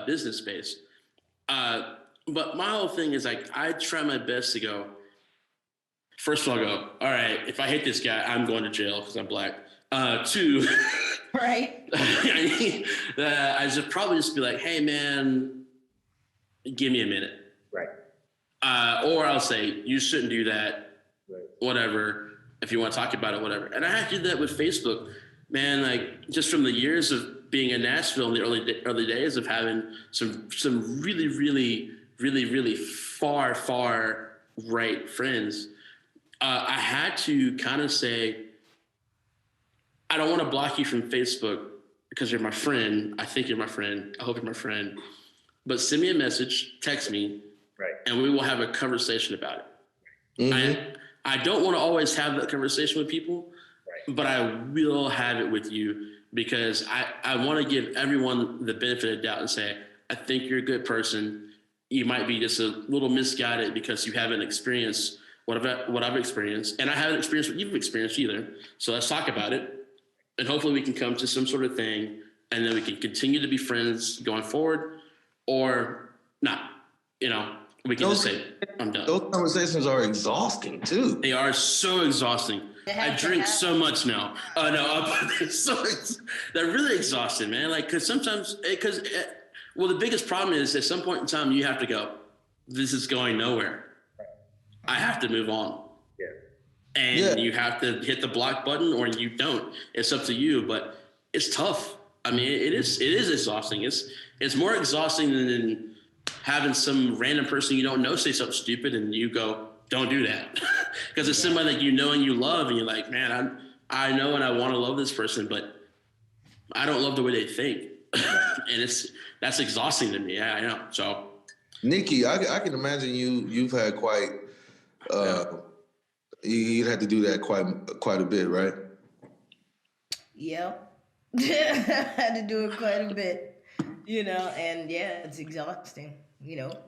business space. But my whole thing is, like, I try my best to go, first of all, all right, if I hate this guy, I'm going to jail because I'm Black. Two, Right. I should probably just be like, hey, man, give me a minute. Right. Or I'll say, you shouldn't do that. Right. Whatever. If you want to talk about it, whatever. And I had to do that with Facebook, man. Like just from the years of being in Nashville in the early days of having some really, really, really, really far right friends. I had to kind of say, I don't want to block you from Facebook because you're my friend. I think you're my friend. I hope you're my friend. But send me a message, text me, Right. and we will have a conversation about it. Mm-hmm. I don't want to always have that conversation with people, Right. but I will have it with you because I want to give everyone the benefit of the doubt and say, I think you're a good person. You might be just a little misguided because you haven't experienced what I've experienced. And I haven't experienced what you've experienced either. So let's talk about it. And hopefully we can come to some sort of thing and then we can continue to be friends going forward or not, we can just say, I'm done. Those conversations are exhausting too. They are so exhausting. I drink so much now. They're really exhausting, man. Like, the biggest problem is at some point in time, you have to go, this is going nowhere. I have to move on. Yeah. And you have to hit the block button or you don't. It's up to you, but it's tough. I mean, it is exhausting. It's more exhausting than having some random person you don't know say something stupid and you go, don't do that. Because it's somebody that you know and you love and you're like, man, I know and I want to love this person, but I don't love the way they think. And that's exhausting to me. Yeah, I know. So, Nikki, I can imagine you've had quite you'd had to do that quite a bit, right? Yep. I had to do it quite a bit, and yeah, it's exhausting.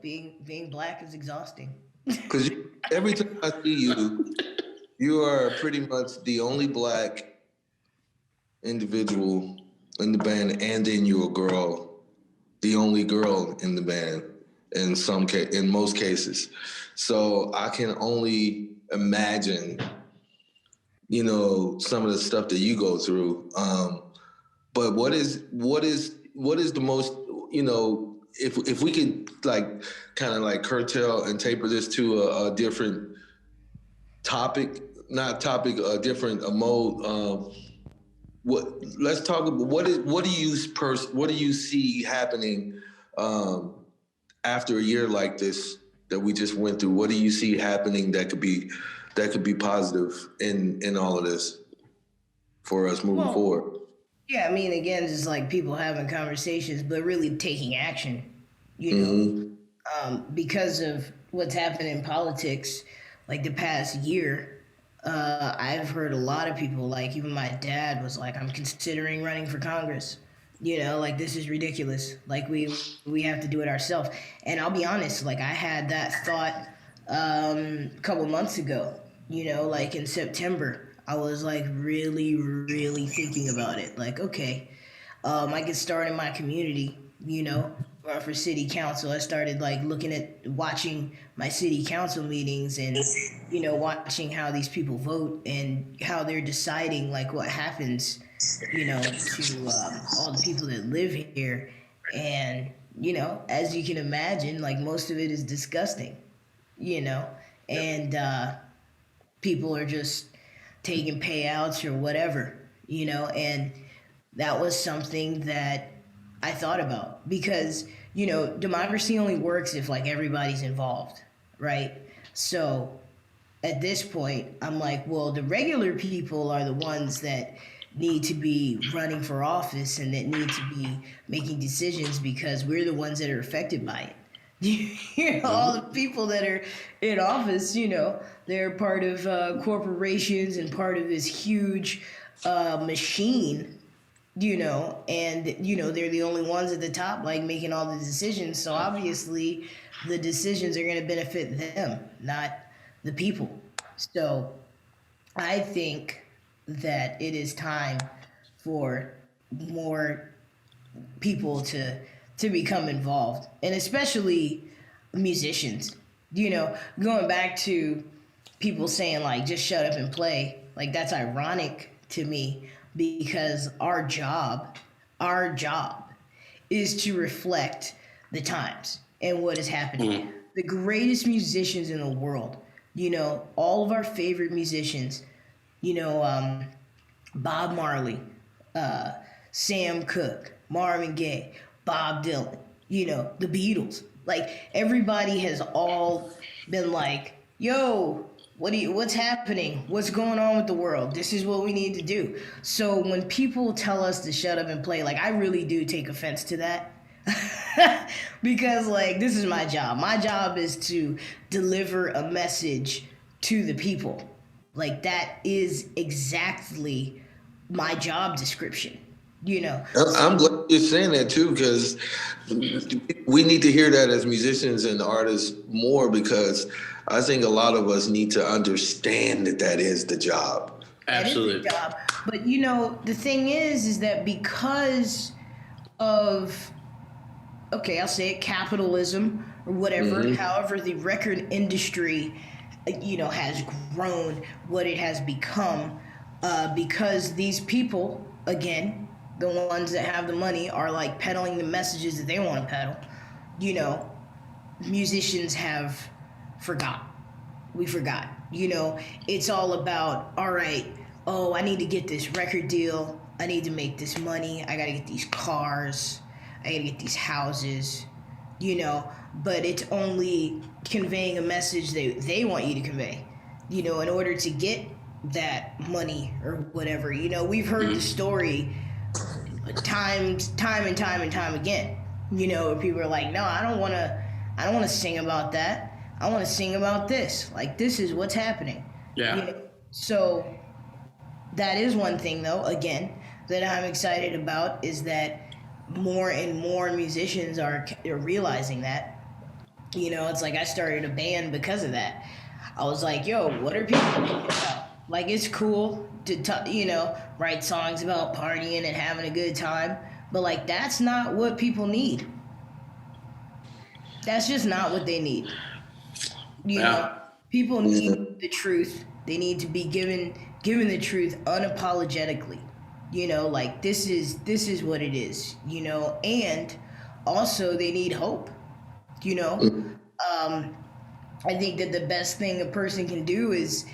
Being Black is exhausting. Because every time I see you, you are pretty much the only Black individual in the band, and then you're a girl, the only girl in the band in most cases. So I can only imagine, some of the stuff that you go through. But what is the most, if we could kind of curtail and taper this to a different topic, a different mode. Let's talk about what do you see happening after a year like this that we just went through? What do you see happening that could be positive in all of this for us moving forward? Yeah, I mean, again, just people having conversations, but really taking action, because of what's happened in politics, the past year. I've heard a lot of people, even my dad was like, I'm considering running for Congress. This is ridiculous. We have to do it ourselves. And I'll be honest, I had that thought a couple months ago, in September. I was really, really thinking about it. Okay, I could start in my community, run for city council. I started watching my city council meetings and, watching how these people vote and how they're deciding what happens, to all the people that live here. And, as you can imagine, most of it is disgusting, and people are just taking payouts or whatever, and that was something that I thought about because, democracy only works if everybody's involved, right? So at this point, I'm the regular people are the ones that need to be running for office and that need to be making decisions because we're the ones that are affected by it. All the people that are in office, they're part of corporations and part of this huge machine, and, they're the only ones at the top, making all the decisions. So obviously the decisions are going to benefit them, not the people. So I think that it is time for more people to become involved, and especially musicians. Going back to people saying just shut up and play, that's ironic to me because our job is to reflect the times and what is happening. The greatest musicians in the world, all of our favorite musicians, Bob Marley, Sam Cooke, Marvin Gaye, Bob Dylan, the Beatles. Like, everybody has all been like, yo, what's happening? What's going on with the world? This is what we need to do. So when people tell us to shut up and play, like, I really do take offense to that. Because, like, this is my job. My job is to deliver a message to the people. Like, that is exactly my job description. I'm glad you're saying that too, because we need to hear that as musicians and artists more, because I think a lot of us need to understand that is the job. Absolutely. That is the job. But the thing is that because of, okay, I'll say it, capitalism or whatever, however the record industry, has grown what it has become, because these people, again, the ones that have the money, are like peddling the messages that they want to peddle. Musicians have forgot. We forgot. It's all about, all right, I need to get this record deal. I need to make this money. I got to get these cars. I got to get these houses, but it's only conveying a message that they want you to convey, in order to get that money or whatever. We've heard the story time and time again, where people are like, no, I don't want to sing about that. I want to sing about this. Like, this is what's happening. Yeah. So that is one thing, though, again, that I'm excited about, is that more and more musicians are realizing that. It's like I started a band because of that. I was like, yo, what are people thinking about? Like, it's cool to, write songs about partying and having a good time, but, like, that's not what people need. That's just not what they need. People need the truth. They need to be given the truth unapologetically. Like, this is what it is, and also they need hope. I think that the best thing a person can do is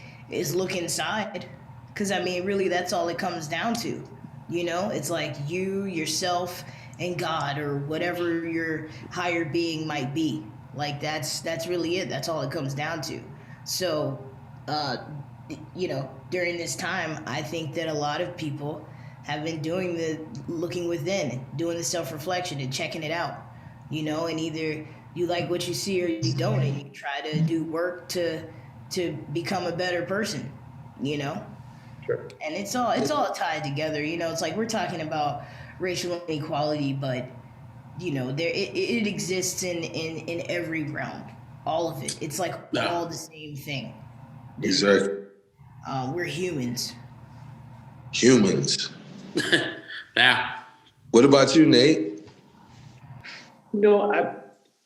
look inside, because really that's all it comes down to. It's like you, yourself, and God, or whatever your higher being might be. Like, that's really it. That's all it comes down to. So during this time, I think that a lot of people have been doing the looking within, doing the self-reflection and checking it out, and either you like what you see or you don't, and you try to do work to become a better person, Sure. And it's all tied together. It's like we're talking about racial inequality, but it exists in every realm, all of it. It's like all the same thing. Exactly. We're humans. Yeah. What about you, Nate?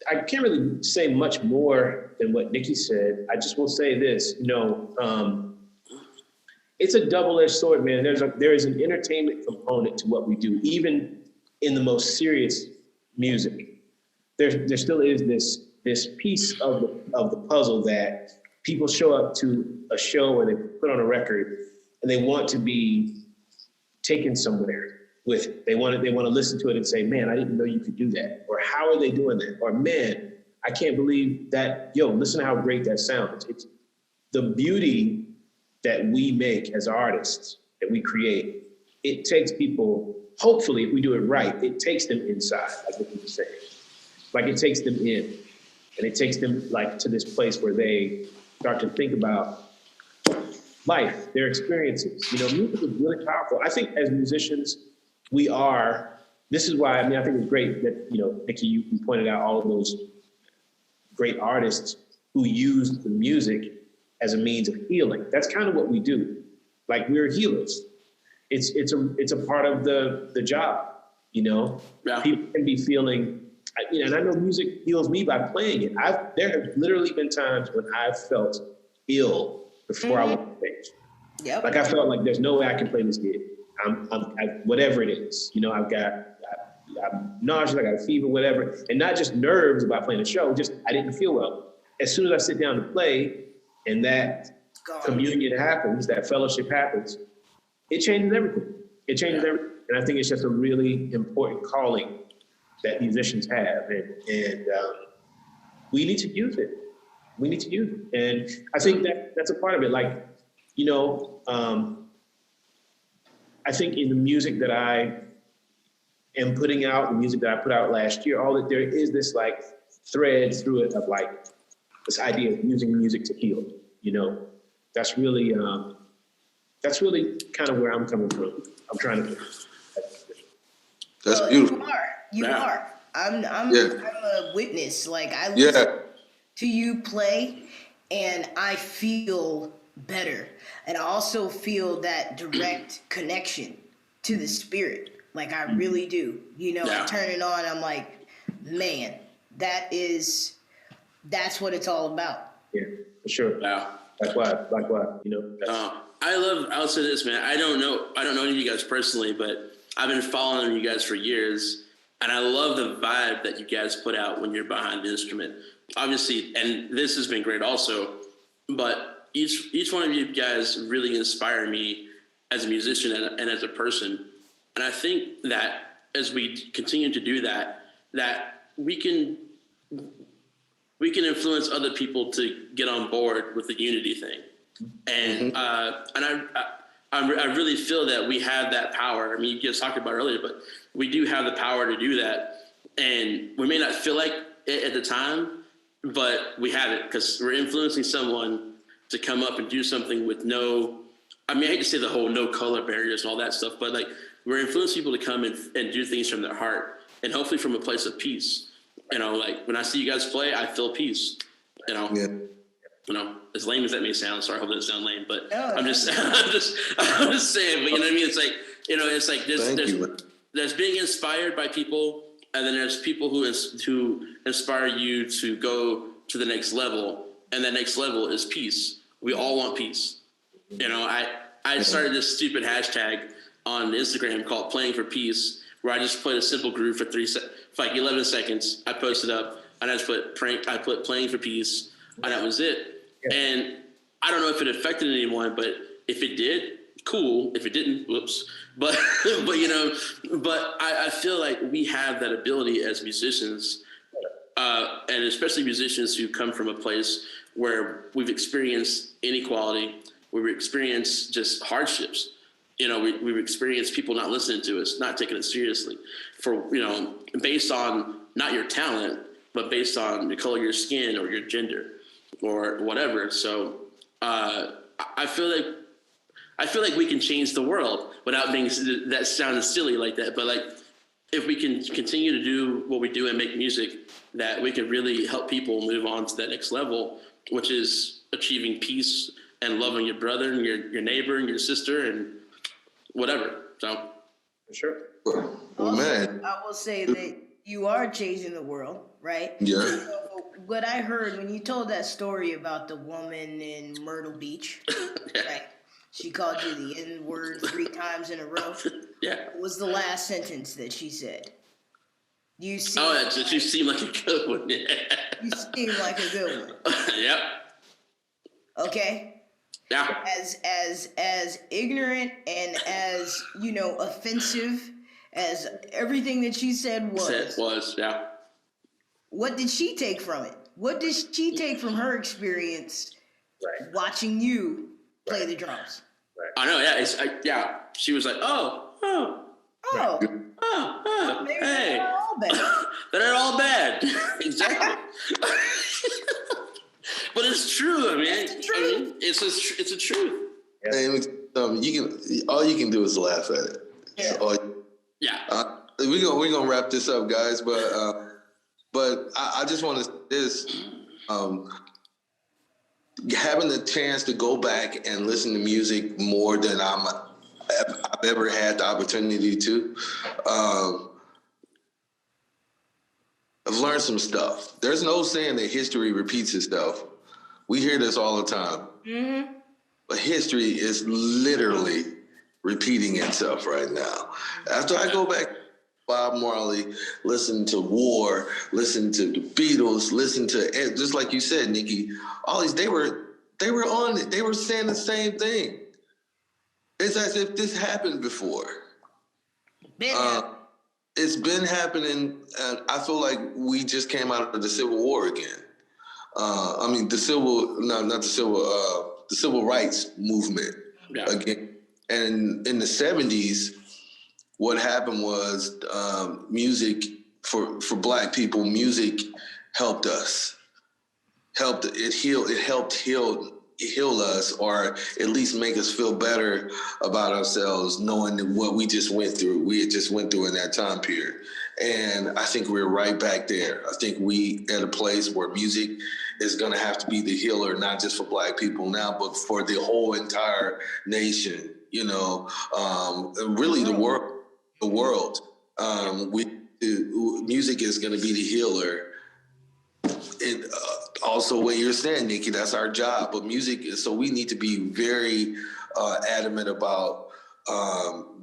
I can't really say much more than what Nikki said. I just will say this, it's a double-edged sword, man. There is an entertainment component to what we do, even in the most serious music. There still is this piece of the puzzle that people show up to a show or they put on a record and they want to be taken somewhere with it. They want to listen to it and say, man, I didn't know you could do that. Or how are they doing that? Or, man, I can't believe that. Yo, listen to how great that sounds. It's the beauty that we make as artists, that we create. It takes people, hopefully, if we do it right, it takes them inside, like what you were saying. Like, it takes them in. And it takes them, like, to this place where they start to think about life, their experiences. Music is really powerful. I think as musicians, this is why, I think it's great that, Nikki, you pointed out all of those great artists who use the music as a means of healing. That's kind of what we do. Like, we're healers. It's a part of the job, Yeah. People can be feeling, and I know music heals me by playing it. There have literally been times when I've felt ill before I went on stage. Yep. Like, I felt like there's no way I can play this gig. whatever it is, I'm nauseous, I got a fever, whatever, and not just nerves about playing a show, just I didn't feel well. As soon as I sit down to play and that communion happens, that fellowship happens, it changes everything. It changes everything. And I think it's just a really important calling that musicians have. And we need to use it. We need to use it. And I think that's a part of it. Like, I think in the music that I am putting out, the music that I put out last year, there is this like thread through it of like this idea of using music to heal. That's really kind of where I'm coming from. I'm trying to. That's beautiful. You are. I'm a witness. Like I listen to you play, and I feel better, and I also feel that direct connection to the spirit. Like I really do. I turn it on. I'm like, man, that's what it's all about. Yeah, for sure. Wow. Likewise. I'll say this, man. I don't know any of you guys personally, but I've been following you guys for years, and I love the vibe that you guys put out when you're behind the instrument. Obviously, and this has been great also, but each one of you guys really inspire me as a musician and as a person. And I think that as we continue to do that we can influence other people to get on board with the unity thing. And I really feel that we have that power. I mean, you guys talked about it earlier, but we do have the power to do that. And we may not feel like it at the time, but we have it because we're influencing someone to come up and do something with I hate to say the whole no color barriers and all that stuff, but like we're influencing people to come and do things from their heart and hopefully from a place of peace. Like when I see you guys play, I feel peace, as lame as that may sound, sorry, I hope it doesn't sound lame, but I'm just saying, but you know what I mean? It's like, it's like there's being inspired by people, and then there's people who inspire you to go to the next level, and that next level is peace. We all want peace. I started this stupid hashtag on Instagram called Playing for Peace, where I just played a simple groove for 11 seconds. I posted up, and I just put Playing for Peace, and that was it. And I don't know if it affected anyone, but if it did, cool. If it didn't, whoops. But I feel like we have that ability as musicians, and especially musicians who come from a place where we've experienced inequality, where we've experienced just hardships. We've experienced people not listening to us, not taking it seriously, based on not your talent, but based on the color of your skin or your gender or whatever. So I feel like we can change the world without being that sounding silly like that. But like, if we can continue to do what we do and make music, that we can really help people move on to that next level, which is achieving peace and loving your brother and your neighbor and your sister and whatever. So for sure. Well, man, I will say that you are changing the world, right? Yeah. So what I heard when you told that story about the woman in Myrtle Beach, right? She called you the N-word 3 times in a row. Yeah. What was the last sentence that she said? You seem you seem like a good one. Yeah. You seem like a good one. Yep. Okay. Yeah. As ignorant and as offensive as everything that she said was. Yeah. What did she take from it? What did she take from her experience watching you play the drums? Right. I know. Yeah. She was like, oh. Maybe Hey. they're all bad. They're all bad. Exactly. But it's true. I mean, it's a truth. hey, all you can do is laugh at it. Yeah. We're gonna wrap this up, guys. But I just want to say this: having the chance to go back and listen to music more than I've ever had the opportunity to. I've learned some stuff. There's no saying that history repeats itself. We hear this all the time. Mm-hmm. But history is literally repeating itself right now. After I go back, Bob Marley, listen to War, listen to the Beatles, listen to, just like you said, Nikki, all these, they were on it. They were saying the same thing. It's as if this happened before. It's been happening, and I feel like we just came out of the Civil War again. The civil rights movement again. And in the 70s, what happened was music for Black people, music helped us. It helped heal us, or at least make us feel better about ourselves, knowing what we just went through. We had just went through in that time period. And I think we're right back there. I think we at a place where music is going to have to be the healer, not just for Black people now, but for the whole entire nation, really the world. Music is going to be the healer. Also, what you're saying, Nikki, that's our job. But music, so we need to be very adamant about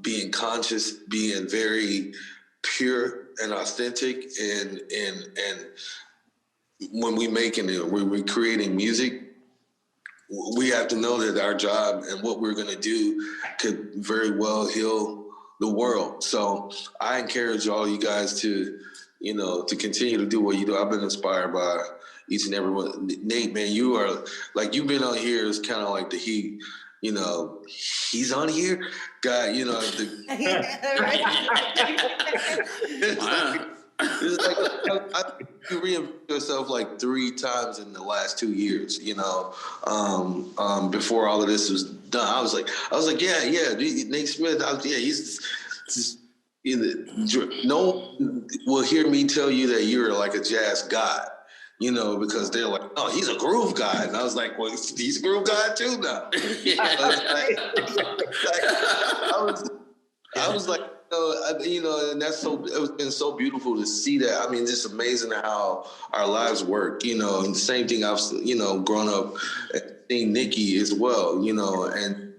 being conscious, being very pure and authentic, and when we're creating music, we have to know that our job and what we're going to do could very well heal the world. So I encourage all you guys to continue to do what you do. I've been inspired by each and every one. Nate, man, you are like, you've been on here as kind of like the he's on here guy, it's like you reinvented yourself like 3 times in the last 2 years, before all of this was done. I was like, yeah, Nate Smith, he's just, no one will hear me tell you that you're like a jazz god, because they're like, oh, he's a groove guy. And I was like, well, he's a groove guy too now. I was like, and that's it's been so beautiful to see that. I mean, it's amazing how our lives work, and the same thing I've, grown up and seen Nikki as well, and,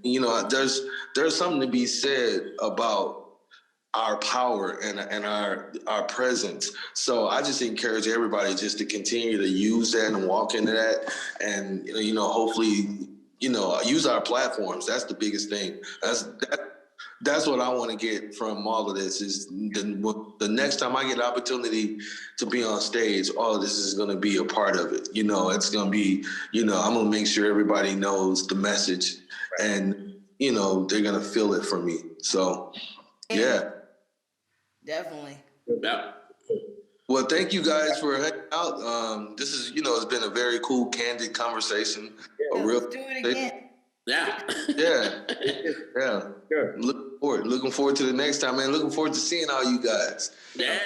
there's something to be said about our power and our presence. So I just encourage everybody just to continue to use that and walk into that, and hopefully use our platforms. That's the biggest thing. That's what I want to get from all of this, is the next time I get an opportunity to be on stage, all of this is going to be a part of it. It's going to be, I'm going to make sure everybody knows the message, and they're going to feel it from me. So yeah. Definitely. Yeah. Well, thank you guys for hanging out. This is, it's been a very cool, candid conversation. Yeah, let's do it again. Yeah. Yeah. Sure. Looking forward to the next time, man. Looking forward to seeing all you guys. Yeah.